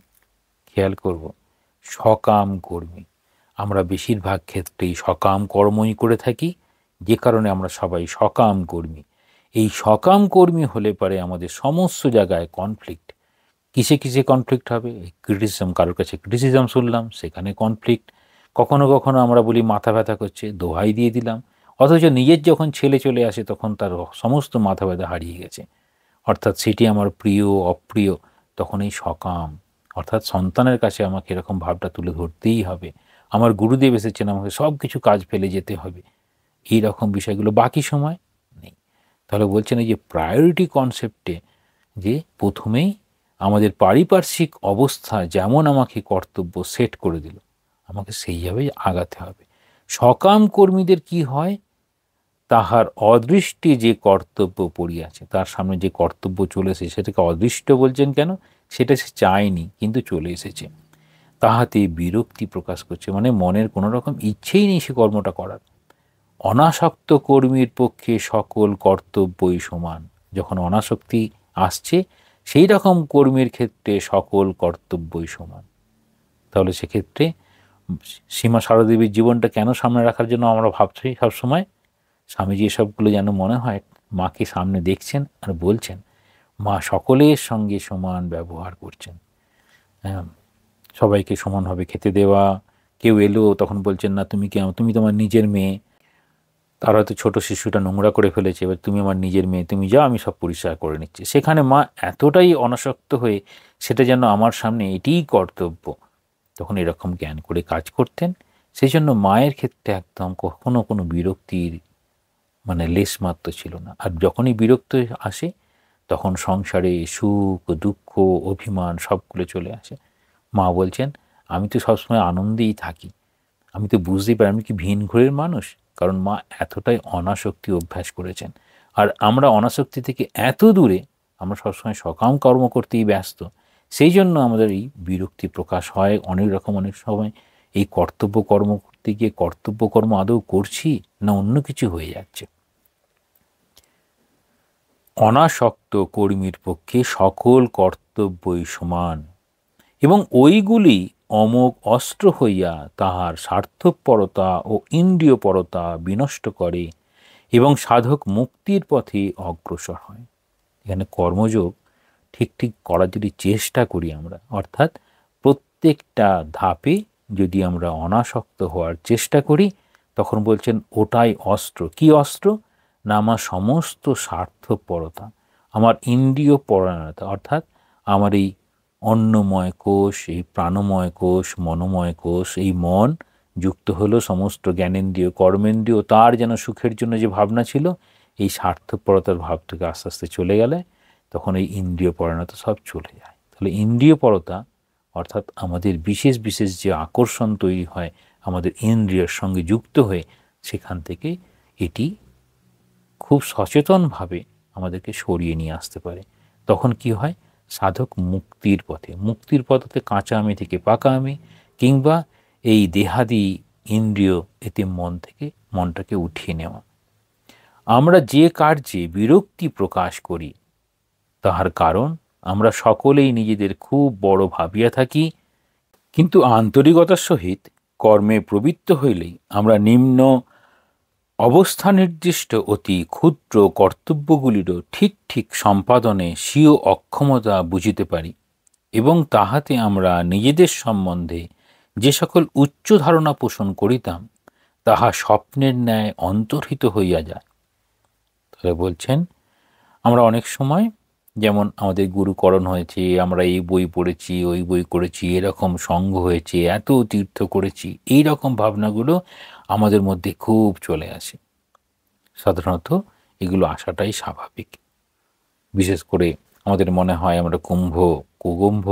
খেয়াল করব, সকাম কর্মী, আমরা বেশিরভাগ ক্ষেত্রেই সকাম কর্মই করে থাকি, যে কারণে আমরা সবাই সকাম কর্মী। এই সকাম কর্মী হলে পরে আমাদের সমস্ত জায়গায় কনফ্লিক্ট। কিসে কনফ্লিক্ট হবে? ক্রিটিসিজম, কারোর কাছে ক্রিটিসিজম শুনলাম, সেখানে কনফ্লিক্ট। কখনো কখনো আমরা বলি মাথা ব্যথা করছে, দোহাই দিয়ে দিলাম। অথচ নিজের যখন ছেলে চলে আসে তখন তার সমস্ত মাথা ব্যথা হারিয়ে গেছে। অর্থাৎ সেটি আমার প্রিয় অপ্রিয়, তখন এই সকাম, অর্থাৎ সন্তানের কাছে আমাকে এরকম ভাবটা তুলে ধরতেই হবে। আমার গুরুদেব এসেছেন, আমাকে সব কিছু কাজ ফেলে যেতে হবে, এই রকম বিষয়গুলো বাকি সময় নেই। তাহলে বলছেন এই যে প্রায়োরিটি কনসেপ্টে, যে প্রথমেই আমাদের পারিপার্শ্বিক অবস্থা যেমন আমাকে কর্তব্য সেট করে দিল, আমাকে সেইভাবেই আগাতে হবে। সকাম কর্মীদের কি হয়? তাহার অদৃষ্টে যে কর্তব্য পড়িয়াছে, তার সামনে যে কর্তব্য চলে এসেছে সেটাকে অদৃষ্ট বলছেন কেন? সেটা সে চায়নি, কিন্তু চলে এসেছে। তাহাতে বিরক্তি প্রকাশ করছে, মানে মনের কোনো রকম ইচ্ছেই নেই সে কর্মটা করার। অনাসক্ত কর্মীর পক্ষে সকল কর্তব্যই সমান। যখন অনাসক্তি আসছে, সেই রকম কর্মীর ক্ষেত্রে সকল কর্তব্যই সমান। তাহলে সেক্ষেত্রে সীমা সারদেবীর জীবনটা কেন সামনে রাখার জন্য আমরা ভাবছি সবসময়, স্বামীজি এসবগুলো যেন মনে হয় মাকে সামনে দেখছেন আর বলছেন, মা সকলের সঙ্গে সমান ব্যবহার করছেন। সবাইকে সমানভাবে খেতে দেওয়া, কেউ এলো তখন বলছেন না তুমি তোমার নিজের মেয়ে, তার হয়তো ছোট শিশুটা নোংরা করে ফেলেছে, এবার তুমি আমার নিজের মেয়ে, তুমি যাও, আমি সব পরিষ্কার করে নিচ্ছি। সেখানে মা এতটাই অনাসক্ত হয়ে সেটা যেন আমার সামনে এটিই কর্তব্য, তখন এরকম জ্ঞান করে কাজ করতেন। সেই জন্য মায়ের ক্ষেত্রে একদম কখনো কোনো বিরক্তির মানে লেশমাত্র ছিল না। আর যখনই বিরক্ত আসে তখন সংসারে সুখ দুঃখ অভিমান সবগুলো চলে আসে। মা বলছেন আমি তো সবসময় আনন্দেই থাকি, আমি তো বুঝতেই পারি আমি কি ভিন ঘরের মানুষ, কারণ মা এতটাই অনাসক্তি অভ্যাস করেছেন। আর আমরা অনাসক্তি থেকে এত দূরে, আমরা সবসময় সকাম কর্ম করতেই ব্যস্ত, সেই জন্য আমাদের এই বিরক্তি প্রকাশ হয় অনেক সময়। এই কর্তব্য কর্ম করতে গিয়ে কর্তব্য কর্ম আদৌ করছি না অন্য কিছু হয়ে যাচ্ছে। অনাসক্ত কর্মীর পক্ষে সকল কর্তব্যই সমান, এবং ওইগুলি অমোঘ অস্ত্র হইয়া তাহার স্বার্থপরতা ও ইন্দ্রিয়পরতা বিনষ্ট করে এবং সাধক মুক্তির পথে অগ্রসর হয়। এখানে কর্মযোগ ঠিক করার যদি চেষ্টা করি আমরা, অর্থাৎ প্রত্যেকটা ধাপে যদি আমরা অনাসক্ত হওয়ার চেষ্টা করি, তখন বলছেন ওটাই অস্ত্র। কি অস্ত্র? না আমার সমস্ত স্বার্থপরতা, আমার ইন্দ্রিয় পরায়ণতা, অর্থাৎ আমার এই অন্নময় কোষ, এই প্রাণময় কোষ, মনোময় কোষ, এই মন যুক্ত হলো সমস্ত জ্ঞানেন্দ্রিয় কর্মেন্দ্রিয়, তার যেন সুখের জন্য যে ভাবনা ছিল, এই স্বার্থপরতার ভাব থেকে আস্তে আস্তে চলে গেলে তখন এই ইন্দ্রিয় পরায়ণতা সব চলে যায়। তাহলে ইন্দ্রিয় পরতা অর্থাৎ আমাদের বিশেষ বিশেষ যে আকর্ষণ তৈরি হয় আমাদের ইন্দ্রিয়ের সঙ্গে যুক্ত হয়ে, সেখান থেকে এটি খুব সচেতনভাবে আমাদেরকে সরিয়ে নিয়ে আসতে পারে। তখন কি হয়, সাধক মুক্তির পথে, মুক্তির পথে কাঁচা আমি থেকে পাকা আমি, কিংবা এই দেহাদি ইন্দ্রিয় এতে মন থেকে মনটাকে উঠিয়ে নেওয়া। আমরা যে কার্যে বিরক্তি প্রকাশ করি তাহার কারণ আমরা সকলেই নিজেদের খুব বড় ভাবিয়া থাকি, কিন্তু আন্তরিকতার সহিত কর্মে প্রবৃত্ত হইলেই আমরা নিম্ন অবস্থা নির্দিষ্ট অতি ক্ষুদ্র কর্তব্যগুলিরও ঠিক ঠিক সম্পাদনে স্বীয় অক্ষমতা বুঝিতে পারি, এবং তাহাতে আমরা নিজেদের সম্বন্ধে যে সকল উচ্চ ধারণা পোষণ করিতাম তাহা স্বপ্নের ন্যায় অন্তর্হিত হইয়া যায়। তাহলে বলছেন, আমরা অনেক সময় যেমন আমাদের গুরুকরণ হয়েছে, আমরা এই বই পড়েছি, ওই বই করেছি, এরকম সঙ্গ হয়েছে, এত তীর্থ করেছি, এই রকম ভাবনাগুলো আমাদের মধ্যে খুব চলে আসে। সাধারণত এগুলো আসাটাই স্বাভাবিক। বিশেষ করে আমাদের মনে হয় আমরা কুকুম্ভ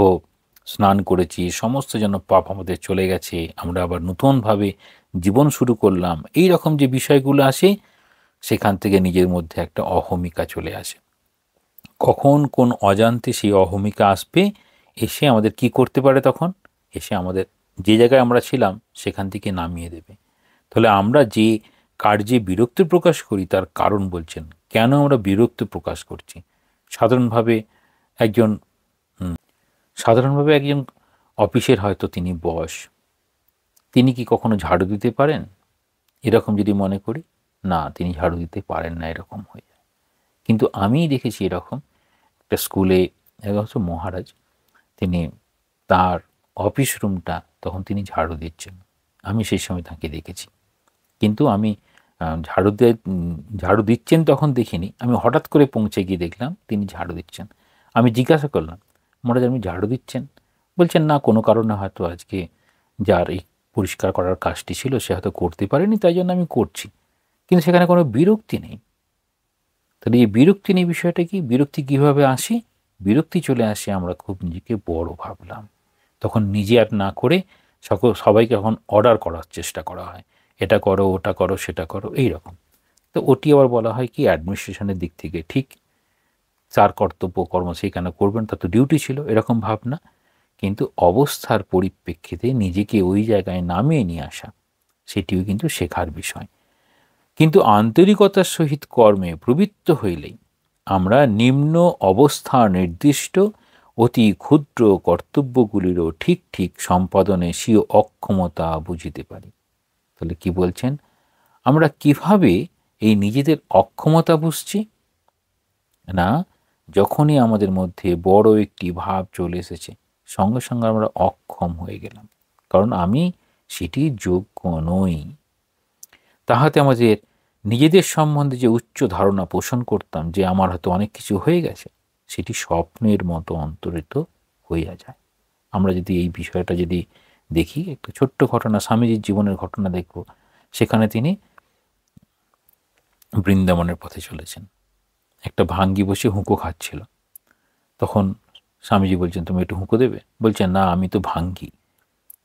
স্নান করেছি, সমস্ত যেন পাপ আমাদের চলে গেছে, আমরা আবার নতুনভাবে জীবন শুরু করলাম, এই রকম যে বিষয়গুলো আসে, সেখান থেকে নিজের মধ্যে একটা অহমিকা চলে আসে। কখন কোন অজান্তে সেই অহমিকা আসবে, এসে আমাদের কি করতে পারে, তখন এসে আমাদের যে জায়গায় আমরা ছিলাম সেখান থেকে নামিয়ে দেবে। তাহলে আমরা যে কার্যে বিরক্তি প্রকাশ করি তার কারণ বলছেন, কেন আমরা বিরক্তি প্রকাশ করছি। সাধারণভাবে একজন অফিসের হয়তো তিনি বস, তিনি কি কখনো ঝাড়ু দিতে পারেন? এরকম যদি মনে করি, না, তিনি ঝাড়ু দিতে পারেন না, এরকম হয়ে যায়। কিন্তু আমি দেখেছি এরকম একটা স্কুলে হচ্ছে মহারাজ, তিনি তার অফিস রুমটা তখন তিনি ঝাড়ু দিচ্ছেন, আমি সেই সময় তাকে দেখেছি। কিন্তু আমি ঝাড়ু দিচ্ছেন তখন দেখিনি, আমি হঠাৎ করে পৌঁছে গিয়ে দেখলাম তিনি ঝাড়ু দিচ্ছেন। আমি জিজ্ঞাসা করলাম, মহারাজ আপনি ঝাড়ু দিচ্ছেন? বলছেন, না, কোনো কারণে হয়তো আজকে যার এই পরিষ্কার করার কাজটি ছিল সে হয়তো করতে পারেনি, তাই জন্য আমি করছি। কিন্তু সেখানে কোনো বিরক্তি নেই। তাহলে এই বিরক্তি নেই বিষয়টা কি? বিরক্তি কিভাবে আসে? বিরক্তি চলে আসে আমরা খুব নিজেকে বড় ভাবলাম, তখন নিজে আর না করে সবাইকে এখন অর্ডার করার চেষ্টা করা হয়, এটা করো, ওটা করো, সেটা করো, এই রকম। তো ওটি আবার বলা হয় কি, অ্যাডমিনিস্ট্রেশনের দিক থেকে ঠিক, তার কর্তব্য কর্ম সেই কেন করবেন, তার তো ডিউটি ছিল, এরকম ভাবনা। কিন্তু অবস্থার পরিপ্রেক্ষিতে নিজেকে ওই জায়গায় নামিয়ে নিয়ে আসা, সেটিও কিন্তু শেখার বিষয়। কিন্তু আন্তরিকতার সহিত কর্মে প্রবৃত্ত হইলেই আমরা নিম্ন অবস্থা নির্দিষ্ট অতি ক্ষুদ্র কর্তব্যগুলিরও ঠিক ঠিক সম্পাদনে স্বীয় অক্ষমতা বুঝিতে পারি। তাহলে কি বলছেন, আমরা কিভাবে এই নিজেদের অক্ষমতা বুঝছি? না, যখনই আমাদের মধ্যে বড় একটি ভাব চলে এসেছে, সঙ্গে সঙ্গে আমরা অক্ষম হয়ে গেলাম, কারণ আমি সেটি যোগ্য নই। তাহাতে আমাদের নিজেদের সম্বন্ধে যে উচ্চ ধারণা পোষণ করতাম যে আমার হয়তো অনেক কিছু হয়ে গেছে, সেটি স্বপ্নের মতো অন্তরিত হইয়া যায়। আমরা যদি এই বিষয়টা যদি দেখি, একটা ছোট্ট ঘটনা, স্বামীজির জীবনের ঘটনা দেখব। সেখানে তিনি বৃন্দাবনের পথে চলেছেন, একটা ভাঙ্গি বসে হুঁকো খাচ্ছিল। তখন স্বামীজি বলছেন, তুমি একটু হুঁকো দেবে? বলছেন, না, আমি তো ভাঙ্গি।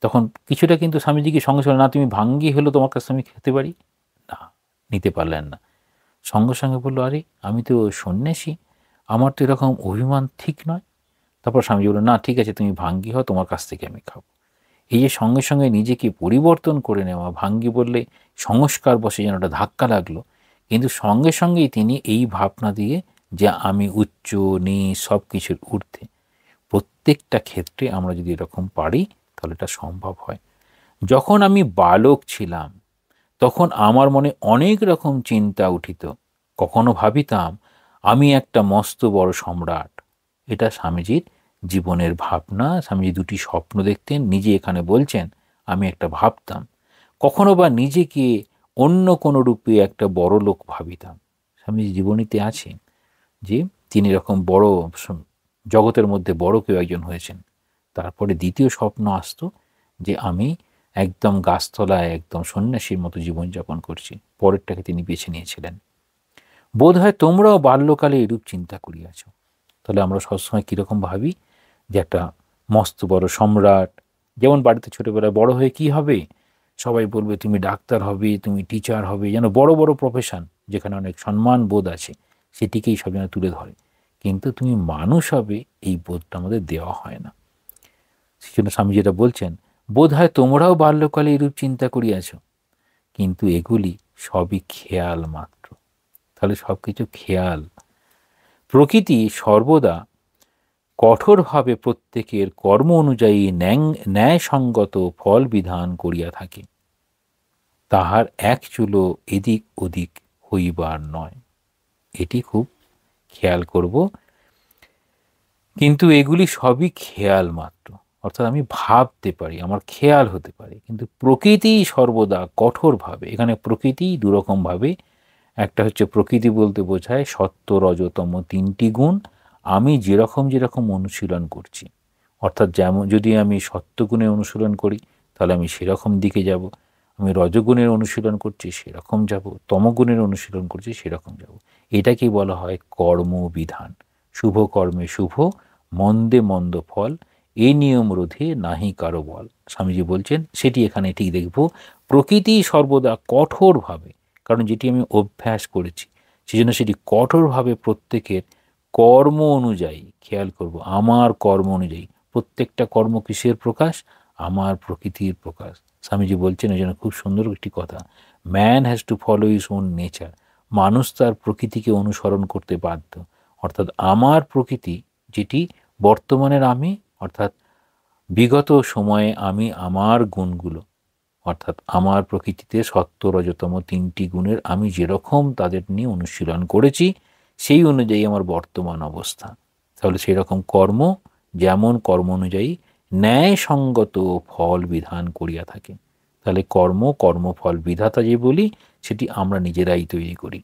তখন কিছুটা কিন্তু স্বামীজিকে সঙ্গে সঙ্গে, না, তুমি ভাঙ্গি হলো, তোমার কাছে আমি খেতে পারি না, নিতে পারলেন না। সঙ্গে সঙ্গে বললো, আরে আমি তো সন্ন্যাসী, আমার তো এরকম অভিমান ঠিক নয়। তারপর স্বামীজি বললো, না, ঠিক আছে, তুমি ভাঙ্গি হও, তোমার কাছ থেকে আমি খাবো। এই যে সঙ্গে সঙ্গে নিজেকে পরিবর্তন করে নেওয়া, ভাঙ্গি বললে সংস্কার বসে যেন একটা ধাক্কা লাগলো, কিন্তু সঙ্গে সঙ্গেই তিনি এই ভাবনা দিয়ে যে আমি উচ্চ নীচ সব কিছুর ঊর্ধ্বে, প্রত্যেকটা ক্ষেত্রে আমরা যদি এরকম পারি তাহলে এটা সম্ভব হয়। যখন আমি বালক ছিলাম তখন আমার মনে অনেক রকম চিন্তা উঠিত, কখনো ভাবিতাম আমি একটা মস্ত বড় সম্রাট। এটা স্বামীজির জীবনের ভাবনা। স্বামীজি দুটি স্বপ্ন দেখতেন, নিজে এখানে বলছেন আমি একটা ভাবতাম। কখনো বা নিজেকে অন্য কোনো রূপে একটা বড় লোক ভাবিতাম। স্বামীজি জীবনীতে আছে যে তিনি এরকম বড় জগতের মধ্যে বড় কেউ একজন হয়েছেন, তারপরে দ্বিতীয় স্বপ্ন আসতো যে আমি একদম গাছতলায় একদম সন্ন্যাসীর মতো জীবনযাপন করছি। পরেরটাকে তিনি বেছে নিয়েছিলেন। বোধ হয় তোমরাও বাল্যকালে এরূপ চিন্তা করিয়াছ। তাহলে আমরা সবসময় কীরকম ভাবি যে একটা মস্ত বড় সম্রাট, যেমন বাড়িতে ছোটোবেলায় বড় হয়ে কি হবে, সবাই বলবে তুমি ডাক্তার হবে, তুমি টিচার হবে, যেন বড় বড় প্রফেশন যেখানে অনেক সম্মান বোধ আছে সেটিকেই সব যেন তুলে ধরে। কিন্তু তুমি মানুষ হবে এই বোধটা আমাদের দেওয়া হয় না। সেই জন্য স্বামী যেটা বলছেন, বোধ হয় তোমরাও বাল্যকালে এরূপ চিন্তা করিয়াছ, কিন্তু এগুলি সবই খেয়াল মাত্র। তাহলে সব কিছু খেয়াল। প্রকৃতি সর্বদা কঠোরভাবে প্রত্যেকের কর্ম অনুযায়ী ন্যায়সঙ্গত ফল বিধান করিয়া থাকে, তাহার এক চুলো এদিক ওদিক হইবার নয়। এটি খুব খেয়াল করব। কিন্তু এগুলি সবই খেয়াল মাত্র, অর্থাৎ আমি ভাবতে পারি, আমার খেয়াল হতে পারে, কিন্তু প্রকৃতি সর্বদা কঠোরভাবে। এখানে প্রকৃতি দুরকমভাবে, একটা হচ্ছে প্রকৃতি বলতে বোঝায় সত্য রজতম তিনটি গুণ। আমি যেরকম যেরকম অনুশীলন করছি, অর্থাৎ যেমন যদি আমি সত্যগুণে অনুশীলন করি তাহলে আমি সেরকম দিকে যাব, আমি রজগুণের অনুশীলন করছি সেরকম যাব, তমগুণের অনুশীলন করছি সেরকম যাব। এটাকেই বলা হয় কর্মবিধান। শুভ কর্মে শুভ, মন্দে মন্দ ফল, এ নিয়ম রোধে নাহি কারো বল। স্বামীজি বলছেন সেটি এখানে ঠিক দেখব। প্রকৃতি সর্বদা কঠোরভাবে, কারণ যেটি আমি অভ্যাস করেছি সেজন্য সেটি কঠোরভাবে প্রত্যেকের কর্ম অনুযায়ী, খেয়াল করব আমার কর্ম অনুযায়ী। প্রত্যেকটা কর্ম কিসের প্রকাশ? আমার প্রকৃতির প্রকাশ। স্বামীজি বলছেন এই জন্য খুব সুন্দর একটি কথা, man has to follow his own nature. মানুষ তার প্রকৃতিকে অনুসরণ করতে বাধ্য। অর্থাৎ আমার প্রকৃতি যেটি বর্তমানের আমি, অর্থাৎ বিগত সময়ে আমি আমার গুণগুলো, অর্থাৎ আমার প্রকৃতিতে সত্য রজতম তিনটি গুণের আমি যেরকম তাদের নিয়ে অনুশীলন করেছি সেই অনুযায়ী আমার বর্তমান অবস্থা। তাহলে সেই রকম কর্ম, যেমন কর্ম অনুযায়ী ন্যায়সঙ্গত ফল বিধান করিয়া থাকে। তাহলে কর্মফল বিধাতা যে বলি সেটি আমরা নিজেরাই তৈরি করি,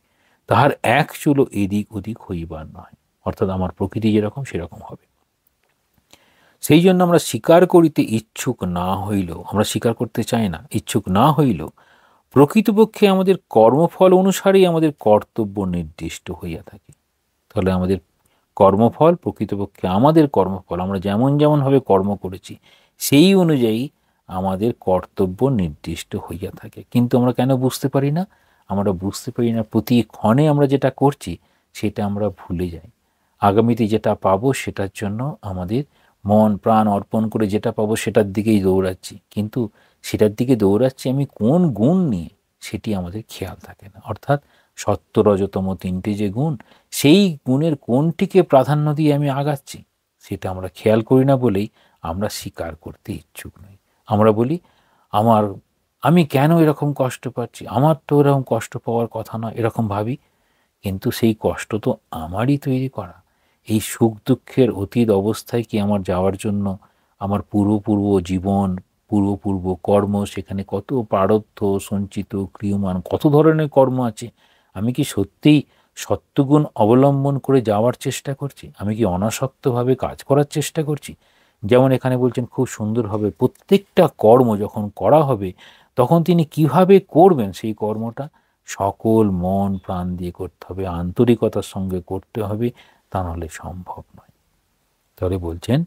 তাহার এক চুলো এদিক ওদিক হইবার নয়। অর্থাৎ আমার প্রকৃতি যেরকম সেরকম হবে। সেই জন্য আমরা স্বীকার করিতে ইচ্ছুক না হইলেও, আমরা স্বীকার করতে চাই না, ইচ্ছুক না হইলেও প্রকৃতপক্ষে আমাদের কর্মফল অনুসারেই আমাদের কর্তব্য নির্দিষ্ট হইয়া থাকে। তাহলে আমাদের কর্মফল, প্রকৃতপক্ষে আমাদের কর্মফল, আমরা যেমন যেমনভাবে কর্ম করেছি সেই অনুযায়ী আমাদের কর্তব্য নির্দিষ্ট হইয়া থাকে। কিন্তু আমরা কেন বুঝতে পারি না? আমরা বুঝতে পারি না প্রতি ক্ষণে আমরা যেটা করছি সেটা আমরা ভুলে যাই। আগামীতে যেটা পাবো সেটার জন্য আমাদের মন প্রাণ অর্পণ করে যেটা পাবো সেটার দিকেই দৌড়াচ্ছি, কিন্তু সেটার দিকে দৌড়াচ্ছি আমি কোন গুণ নিয়ে সেটি আমাদের খেয়াল থাকে না। অর্থাৎ সত্য রজতম তিনটি যে গুণ, সেই গুণের কোনটিকে প্রাধান্য দিয়ে আমি আগাচ্ছি সেটা আমরা খেয়াল করি না বলেই আমরা স্বীকার করতে ইচ্ছুক নই। আমরা বলি আমি কেন এরকম কষ্ট পাচ্ছি, আমার তো এরকম কষ্ট পাওয়ার কথা না, এরকম ভাবি। কিন্তু সেই কষ্ট তো আমারই তৈরি করা। এই সুখ দুঃখের অতীত অবস্থায় কি আমার যাওয়ার জন্য আমার পূর্ব জীবন, পূর্ব কর্ম, সেখানে কত প্রারব্ধ সঞ্চিত ক্রিয়মান, কত ধরনের কর্ম আছে। আমি কি সত্যিই সত্যগুণ অবলম্বন করে যাওয়ার চেষ্টা করছি? আমি কি অনাসক্তভাবে কাজ করার চেষ্টা করছি? যেমন এখানে বলছেন খুব সুন্দরভাবে, প্রত্যেকটা কর্ম যখন করা হবে তখন তিনি কিভাবে করবেন সেই কর্মটা? সকল মন প্রাণ দিয়ে করতে হবে, আন্তরিকতার সঙ্গে করতে হবে, তা নাহলে সম্ভব নয়। তাহলে বলছেন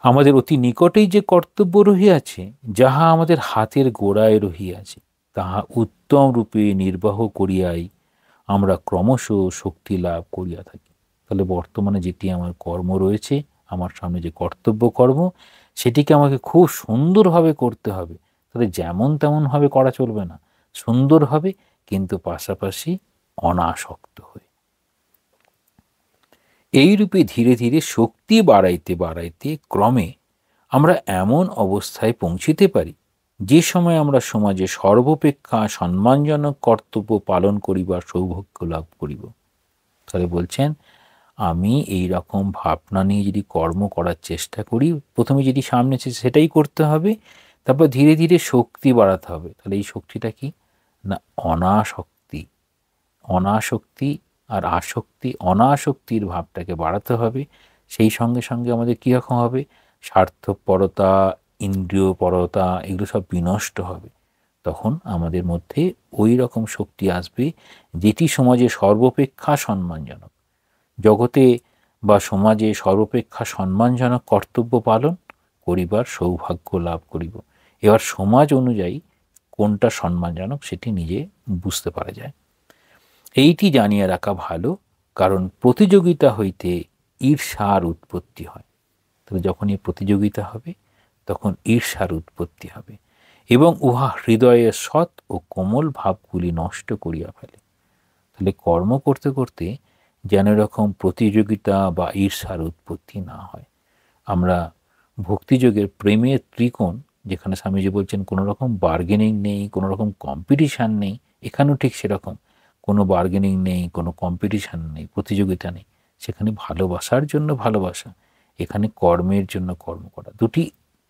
আমাদের অতি নিকটেই যে কর্তব্য রহিয়াছে, যাহা আমাদের হাতের গোড়ায় রহিয়াছে, তাহা উত্তম রূপে নির্বাহ করিয়াই আমরা ক্রমশ শক্তি লাভ করিয়া থাকি। তাহলে বর্তমানে যেটি আমার কর্ম রয়েছে, আমার সামনে যে কর্তব্য কর্ম, সেটিকে আমাকে খুব সুন্দরভাবে করতে হবে। তাহলে যেমন তেমনভাবে করা চলবে না, সুন্দর হবে, কিন্তু পাশাপাশি অনাসক্ত হয়ে। এইরূপে ধীরে ধীরে শক্তি বাড়াইতে বাড়াইতে ক্রমে আমরা এমন অবস্থায় পৌঁছিতে পারি যে সময় আমরা সমাজে সর্বাপেক্ষা সম্মানজনক কর্তব্য পালন করিবার সৌভাগ্য লাভ করিব। তাহলে বলছেন আমি এই রকম ভাবনা নিয়ে যদি কর্ম করার চেষ্টা করি, প্রথমে যেটি সামনে আছে সেটাই করতে হবে, তারপর ধীরে ধীরে শক্তি বাড়াতে হবে। তাহলে এই শক্তিটা কি না? অনাসক্তি আর আসক্তি, অনাসক্তির ভাবটাকে বাড়াতে হবে। সেই সঙ্গে সঙ্গে আমাদের কীরকম হবে? স্বার্থপরতা, ইন্দ্রিয়পরতা এগুলো সব বিনষ্ট হবে। তখন আমাদের মধ্যে ওই রকম শক্তি আসবে যেটি সমাজে সর্বাপেক্ষা সম্মানজনক। জগতে বা সমাজে সর্বাপেক্ষা সম্মানজনক কর্তব্য পালন করিবার সৌভাগ্য লাভ করিব। এবার সমাজ অনুযায়ী কোনটা সম্মানজনক সেটি নিজে বুঝতে পারা যায়। এইটি জানিয়ে রাখা ভালো, কারণ প্রতিযোগিতা হইতে ঈর্ষার উৎপত্তি হয়। তবে যখনই প্রতিযোগিতা হবে তখন ঈর্ষার উৎপত্তি হবে, এবং উহা হৃদয়ের সৎ ও কোমল ভাবগুলি নষ্ট করিয়া ফেলে। তাহলে কর্ম করতে করতে যেন এরকম প্রতিযোগিতা বা ঈর্ষার উৎপত্তি না হয়। আমরা ভক্তিযোগের প্রেমের ত্রিকোণ, যেখানে স্বামীজি বলছেন কোনো রকম বার্গেনিং নেই, কোনো রকম কম্পিটিশান নেই, এখানেও ঠিক সেরকম কোনো বার্গেনিং নেই, কোনো কম্পিটিশান নেই, প্রতিযোগিতা নেই। সেখানে ভালোবাসার জন্য ভালোবাসা, এখানে কর্মের জন্য কর্ম করা, দুটি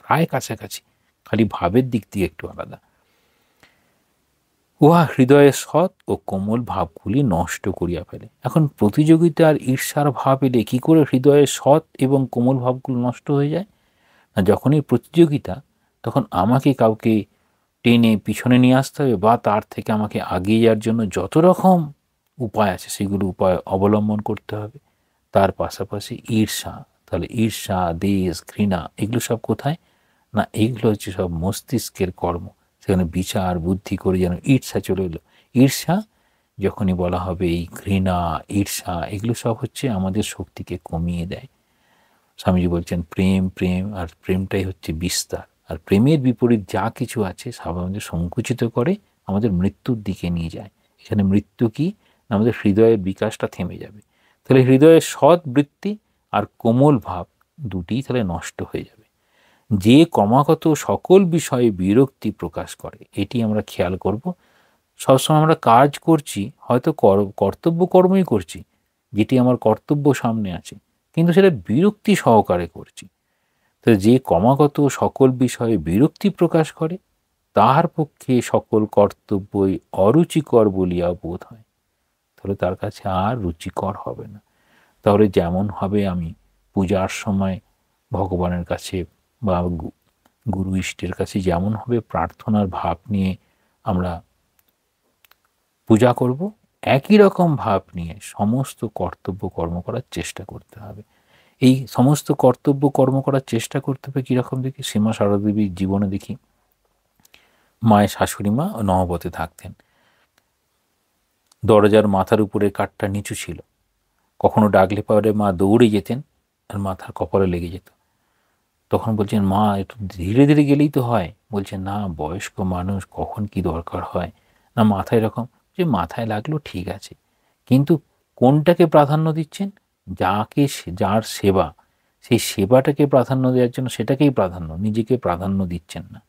প্রায় কাছাকাছি, খালি ভাবের দিক দিয়ে একটু আলাদা। উহা হৃদয়ের সৎ ও কোমল ভাবগুলি নষ্ট করিয়া ফেলে। এখন প্রতিযোগিতার ঈর্ষার ভাব এলে কী করে হৃদয়ের সৎ এবং কোমল ভাবগুলো নষ্ট হয়ে যায়? না, যখনই প্রতিযোগিতা, তখন আমাকে কাউকে টেনে পিছনে নিয়ে আসতে হবে, বা তার থেকে আমাকে আগিয়ে যাওয়ার জন্য যত রকম উপায় আছে সেগুলো উপায় অবলম্বন করতে হবে। তার পাশাপাশি ঈর্ষা, তাহলে ঈর্ষা, দেশ, ঘৃণা এগুলো সব কোথায়? না, এইগুলো হচ্ছে সব মস্তিষ্কের কর্ম। সেখানে বিচার বুদ্ধি করে যেন ঈর্ষা চলে এলো। ঈর্ষা যখনই বলা হবে, এই ঘৃণা, ঈর্ষা এগুলো সব হচ্ছে আমাদের শক্তিকে কমিয়ে দেয়। স্বামীজি বলছেন প্রেম, প্রেম, আর প্রেমটাই হচ্ছে বিস্তার। আর প্রেমের বিপরীত যা কিছু আছে সব আমাদের সংকুচিত করে আমাদের মৃত্যুর দিকে নিয়ে যায়। এখানে মৃত্যু কি? আমাদের হৃদয়ের বিকাশটা থেমে যাবে। তাহলে হৃদয়ের সৎ বৃত্তি আর কোমল ভাব দুটিই তাহলে নষ্ট হয়ে যাবে। যে ক্রমাগত সকল বিষয়ে বিরক্তি প্রকাশ করে, এটি আমরা খেয়াল করব। সবসময় আমরা কাজ করছি, হয়তো কর্তব্য কর্মই করছি, যেটি আমার কর্তব্য সামনে আছে, কিন্তু সেটা বিরক্তি সহকারে করছি। তো যে ক্রমাগত সকল বিষয়ে বিরক্তি প্রকাশ করে, তাহার পক্ষে সকল কর্তব্যই অরুচিকর বলিয়া বোধ হয়। তাহলে তার কাছে আর রুচিকর হবে না। তাহলে যেমন হবে, আমি পূজার সময় ভগবানের কাছে বা গুরু ইষ্টের কাছে যেমন হবে প্রার্থনার ভাব নিয়ে আমরা পূজা করব, একই রকম ভাব নিয়ে সমস্ত কর্তব্য কর্ম করার চেষ্টা করতে হবে। এই সমস্ত কর্তব্য কর্ম করার চেষ্টা করতে হবে কীরকম দেখি? শ্রীমা সারদা দেবীর জীবনে দেখি, মায়ের শাশুড়ি মা নহবতে থাকতেন। দরজার মাথার উপরে কাঠটা নিচু ছিল, কখনো ডাকলে পরে মা দৌড়ে যেতেন আর মাথার কপালে লেগে যেত। তখন বলছেন, মা একটু ধীরে ধীরে গেলেই তো হয়। বলছেন, না, বয়স্ক মানুষ, কখন কি দরকার হয় না, মাথায় এরকম, যে মাথায় লাগলো ঠিক আছে, কিন্তু কোনটাকে প্রাধান্য দিচ্ছেন? যার সেবা, সেই সেবাটাকে প্রাধান্য দেওয়ার জন্য সেটাকেই প্রাধান্য, নিজেকে প্রাধান্য দিচ্ছেন না।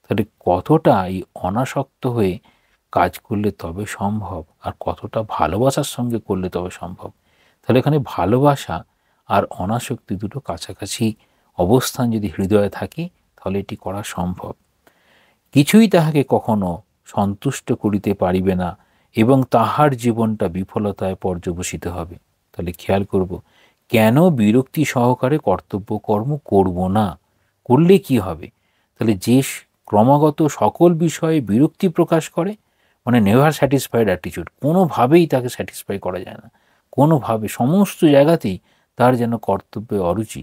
তাহলে কতটা এই অনাসক্ত হয়ে কাজ করলে তবে সম্ভব, আর কতটা ভালোবাসার সঙ্গে করলে তবে সম্ভব। তাহলে এখানে ভালোবাসা আর অনাসক্তি দুটো কাছাকাছি অবস্থান যদি হৃদয়ে থাকে, তাহলে এটি করা সম্ভব। কিছুই তাহাকে কখনো সন্তুষ্ট করিতে পারিবে না, এবং তাহার জীবনটা বিফলতায় পর্যবসিত হবে। তাহলে খেয়াল করব, কেন বিরক্তি সহকারে কর্তব্য কর্ম করব না? করলে কি হবে? তাহলে যে ক্রমাগত সকল বিষয়ে বিরক্তি প্রকাশ করে, মানে নেভার স্যাটিসফাইড অ্যাটিটিউড, কোনোভাবেই তাকে স্যাটিসফাই করা যায় না, কোনোভাবে সমস্ত জায়গাতেই তার যেন কর্তব্যে অরুচি,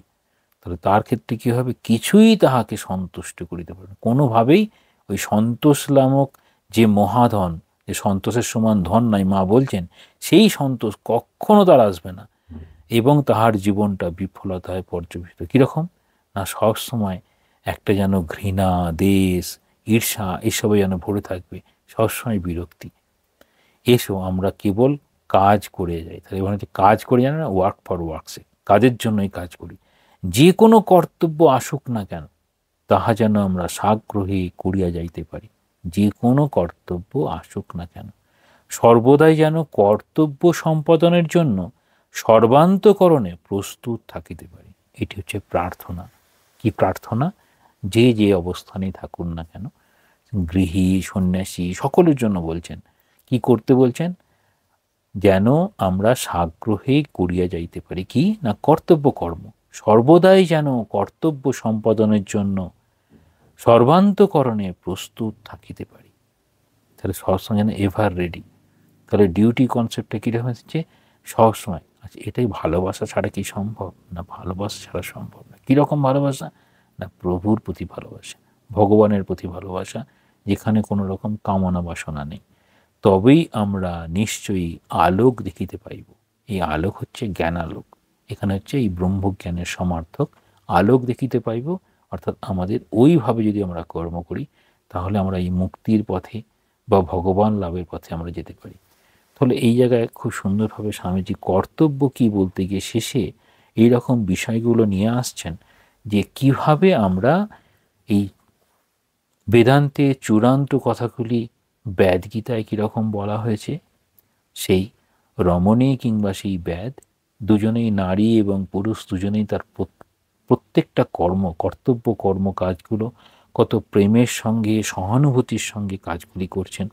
তাহলে তার ক্ষেত্রে কী হবে? কিছুই তাহাকে সন্তুষ্ট করিতে পারে না কোনোভাবেই। ওই সন্তোষ নামক যে মহাধন, যে সন্তোষের সমান ধন নাই, মা বলছেন, সেই সন্তোষ কখনো তার আসবে না, এবং তাহার জীবনটা বিফলতায় পর্যবেসিত। কীরকম? না, সবসময় একটা যেন ঘৃণা, দেশ, ঈর্ষা এসবে যেন ভরে থাকবে, সবসময় বিরক্তি। এসো আমরা কেবল কাজ করে যাই। তাহলে এবার হচ্ছে কাজ করে জানে না, ওয়ার্ক ফর ওয়ার্কসে, কাজের জন্যই কাজ করি। যে কোনো কর্তব্য আসুক না কেন, তাহা যেন আমরা সাগ্রহে করিয়া যাইতে পারি। যে কোনো কর্তব্য আসুক না কেন, সর্বদাই যেন কর্তব্য সম্পাদনের জন্য সর্বান্তকরণে প্রস্তুত থাকিতে পারি। এটি হচ্ছে প্রার্থনা। কি প্রার্থনা? যে যে অবস্থানেই থাকুন না কেন, গৃহী, সন্ন্যাসী, সকলের জন্য বলছেন, কি করতে বলছেন? যেন আমরা সাগ্রহে করিয়া যাইতে পারি। কি না? কর্তব্য কর্ম, সর্বদাই যেন কর্তব্য সম্পাদনের জন্য সর্বান্তকরণে প্রস্তুত থাকিতে পারি। তাহলে সবসময় যেন এভার রেডি। তাহলে ডিউটি কনসেপ্টটা কীরকম হচ্ছে? সবসময়। আচ্ছা, এটাই ভালোবাসা ছাড়া কি সম্ভব? না, ভালোবাসা ছাড়া সম্ভব না। কীরকম ভালোবাসা? না, প্রভুর প্রতি ভালোবাসা, ভগবানের প্রতি ভালোবাসা, যেখানে কোনো রকম কামনা বাসনা নেই। তবেই আমরা নিশ্চয়ই আলোক দেখিতে পাইব। এই আলোক হচ্ছে জ্ঞানালোক। এখানে হচ্ছে এই ব্রহ্মজ্ঞানের সমার্থক আলোক দেখিতে পাইব। অর্থাৎ আমাদের ওইভাবে যদি আমরা কর্ম করি, তাহলে আমরা এই মুক্তির পথে বা ভগবান লাভের পথে আমরা যেতে পারি। তাহলে এই জায়গায় খুব সুন্দরভাবে স্বামীজি কর্তব্য কি বলতে গিয়ে শেষে এই রকম বিষয়গুলো নিয়ে আসছেন, যে কিভাবে আমরা এই বেদান্তে চূড়ান্ত কথাগুলি বেদগীতায় কীরকম বলা হয়েছে, সেই রমণী কিংবা সেই বেদ দুজনেই, নারী এবং পুরুষ দুজনেই তার প্রত্যেকটা কর্তব্য কর্ম কাজগুলো কত প্রেমের সঙ্গে, সহানুভূতির সঙ্গে কাজগুলি করছেন।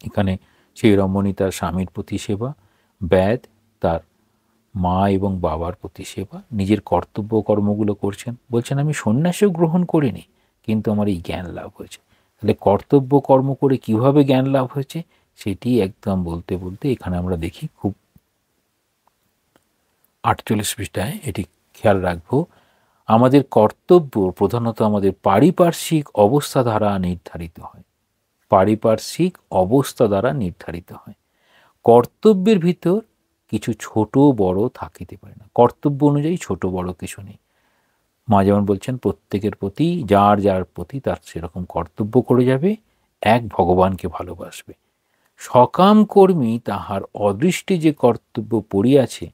এখানে সেই রমণী তার স্বামীর প্রতি সেবা, বেদ তার মা এবং বাবার প্রতি সেবা, নিজের কর্তব্য কর্মগুলো করছেন। বলছেন আমি সন্ন্যাসও গ্রহণ করিনি, কিন্তু আমার এই জ্ঞান লাভ হয়েছে। তাহলে কর্তব্য কর্ম করে কিভাবে জ্ঞান লাভ হয়েছে সেটি একদম বলতে বলতে এখানে আমরা দেখি খুব 48 পৃষ্ঠায় এটি খেয়াল রাখবো। আমাদের কর্তব্য প্রধানত আমাদের পারিপার্শ্বিক অবস্থা দ্বারা নির্ধারিত হয়। পারিপার্শ্বিক অবস্থা দ্বারা নির্ধারিত হয়। কর্তব্যের ভিতর কিছু ছোট বড় থাকিতে পারে না। কর্তব্য অনুযায়ী ছোট বড় কিছু নেই। মা যেমন বলছেন প্রত্যেকের প্রতি যার যার প্রতি তার সেরকম কর্তব্য করে যাবে, এক ভগবানকে ভালোবাসবে। সকাম কর্মী তাহার অদৃষ্টে যে কর্তব্য পড়িয়াছে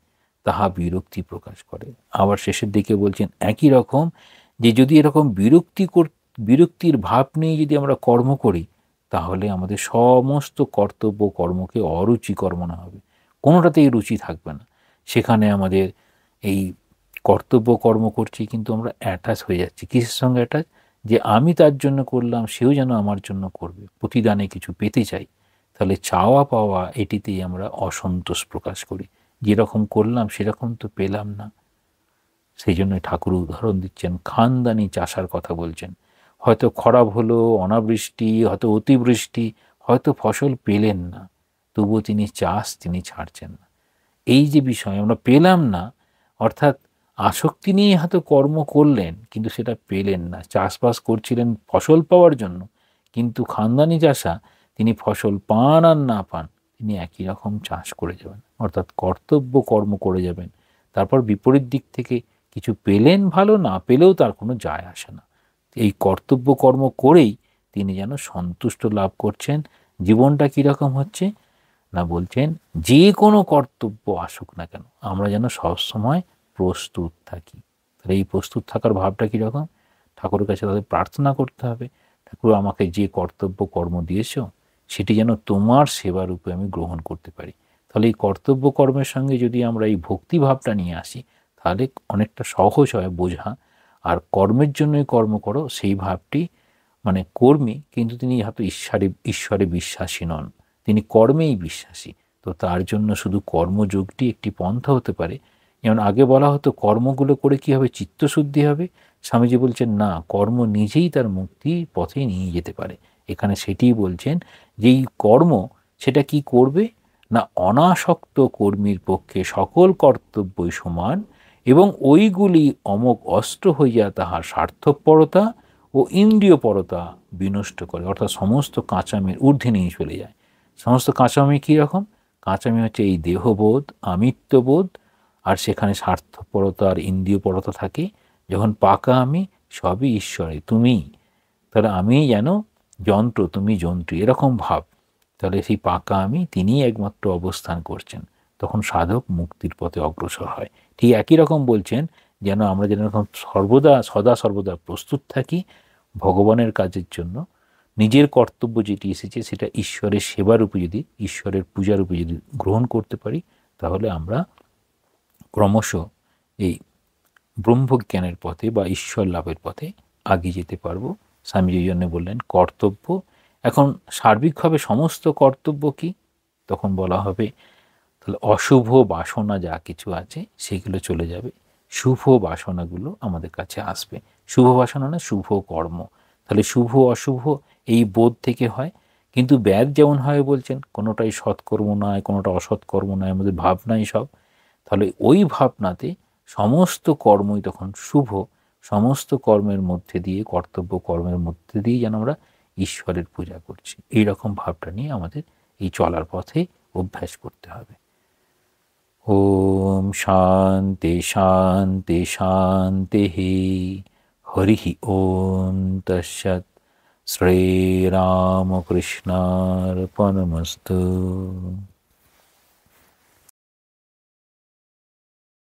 তাহা বিরক্তি প্রকাশ করে। আবার শেষের দিকে বলছেন একই রকম, যে যদি এরকম বিরক্তির ভাব নিয়ে যদি আমরা কর্ম করি, তাহলে আমাদের সমস্ত কর্তব্য কর্মকে অরুচিকর মনে হবে, কোনোটাতেই রুচি থাকবে না। সেখানে আমাদের এই কর্তব্য কর্ম করছি, কিন্তু আমরা অ্যাটাচ হয়ে যাচ্ছি। কিসের সঙ্গে অ্যাটাচ? যে আমি তার জন্য করলাম, সেও যেন আমার জন্য করবে, প্রতিদানে কিছু পেতে চাই। তাহলে চাওয়া পাওয়া এটিতেই আমরা অসন্তোষ প্রকাশ করি, যেরকম করলাম সেরকম তো পেলাম না। সেই জন্য ঠাকুর উদাহরণ দিচ্ছেন, খানদানি চাষার কথা বলছেন। হয়তো খরাব হলো, অনাবৃষ্টি, হয়তো অতিবৃষ্টি, হয়তো ফসল পেলেন না, তবুও তিনি ছাড়ছেন না। এই যে বিষয় আমরা পেলাম না, অর্থাৎ আসক্তি নিয়ে হয়তো কর্ম করলেন, কিন্তু সেটা পেলেন না। চাষবাস করছিলেন ফসল পাওয়ার জন্য, কিন্তু খানদানি চাষা তিনি ফসল পান আর না পান, তিনি একই রকম চাষ করে যাবেন, অর্থাৎ কর্তব্য কর্ম করে যাবেন। তারপর বিপরীত দিক থেকে কিছু পেলেন ভালো, না পেলেও তার কোনো যায় আসে না। এই কর্তব্য কর্ম করেই তিনি যেন সন্তুষ্ট লাভ করছেন। জীবনটা কীরকম হচ্ছে না, বলছেন যে কোনো কর্তব্য আসুক না কেন আমরা যেন সবসময় প্রস্তুত থাকি। তাহলে এই প্রস্তুত থাকার ভাবটা কীরকম? ঠাকুরের কাছে তাদের প্রার্থনা করতে হবে, ঠাকুর আমাকে যে কর্তব্য কর্ম দিয়েছ সেটি যেন তোমার সেবা রূপে আমি গ্রহণ করতে পারি। তাহলে এই কর্তব্য কর্মের সঙ্গে যদি আমরা এই ভক্তি ভাবটা নিয়ে আসি, তাহলে অনেকটা সহজ হয় বোঝা। আর কর্মের জন্যই কর্ম করো, সেই ভাবটি মানে কর্মী, কিন্তু তিনি হয়তো ঈশ্বরে বিশ্বাসী নন, তিনি কর্মেই বিশ্বাসী। তো তার জন্য শুধু কর্মযোগটি একটি পন্থা হতে পারে। যেমন আগে বলা হতো কর্মগুলো করে কি হবে, চিত্তশুদ্ধি হবে। স্বামীজি বলছেন না, কর্ম নিজেই তার মুক্তির পথে নিয়ে যেতে পারে। এখানে সেটিই বলছেন যে এই কর্ম সেটা কি করবে না, অনাসক্ত কর্মীর পক্ষে সকল কর্তব্যই সমান, এবং ওইগুলি অমোঘ অস্ত্র হইয়া তাহার স্বার্থপরতা ও ইন্দ্রিয়পরতা বিনষ্ট করে। অর্থাৎ সমস্ত কাঁচামির ঊর্ধ্বে নিয়ে চলে যায়। সমস্ত কাঁচামি কীরকম? কাঁচামি হচ্ছে এই দেহবোধ, আমিত্ববোধ, আর সেখানে স্বার্থপরতা আর ইন্দ্রিয়পরতা থাকে। যখন পাকা আমি, সবই ঈশ্বরে, তুমি, তাহলে আমি যেন যন্ত্র, তুমি যন্ত্রী, এরকম ভাব। তাহলে সেই পাকা আমি তিনিই একমাত্র অবস্থান করছেন। তখন সাধক মুক্তির পথে অগ্রসর হয়। ঠিক একই রকম বলছেন, যেন আমরা যেন সদা সর্বদা প্রস্তুত থাকি ভগবানের কাজের জন্য। নিজের কর্তব্য যেটি এসেছে সেটা ঈশ্বরের সেবারূপে যদি, ঈশ্বরের পূজারূপে যদি গ্রহণ করতে পারি, তাহলে আমরা ক্রমশ এই ব্রহ্মজ্ঞানের পথে বা ঈশ্বর লাভের পথে এগিয়ে যেতে পারবো। স্বামীজি জন্য বললেন কর্তব্য। এখন সার্বিকভাবে সমস্ত কর্তব্য কি? তখন বলা হবে তাহলে অশুভ বাসনা যা কিছু আছে সেগুলো চলে যাবে, শুভ বাসনাগুলো আমাদের কাছে আসবে। শুভ বাসনা না, শুভ কর্ম। তাহলে শুভ অশুভ এই বোধ থেকে হয়। কিন্তু ব্যাধ যেমন হয় বলছেন, কোনোটাই সৎকর্ম নয়, কোনোটা অসৎকর্ম নয়, আমাদের ভাবনাই সব। তাহলে ওই ভাবনাতে সমস্ত কর্মই তখন শুভ। সমস্ত কর্মের মধ্যে দিয়ে, কর্তব্য কর্মের মধ্যে দিয়ে যেন আমরা ঈশ্বরের পূজা করছি, এইরকম ভাবটা নিয়ে আমাদের এই চলার পথে অভ্যাস করতে হবে। ওম শান্তি শান্তি শান্তি। হরি ওম তৎসৎ। শ্রীরামকৃষ্ণার্পণমস্তু।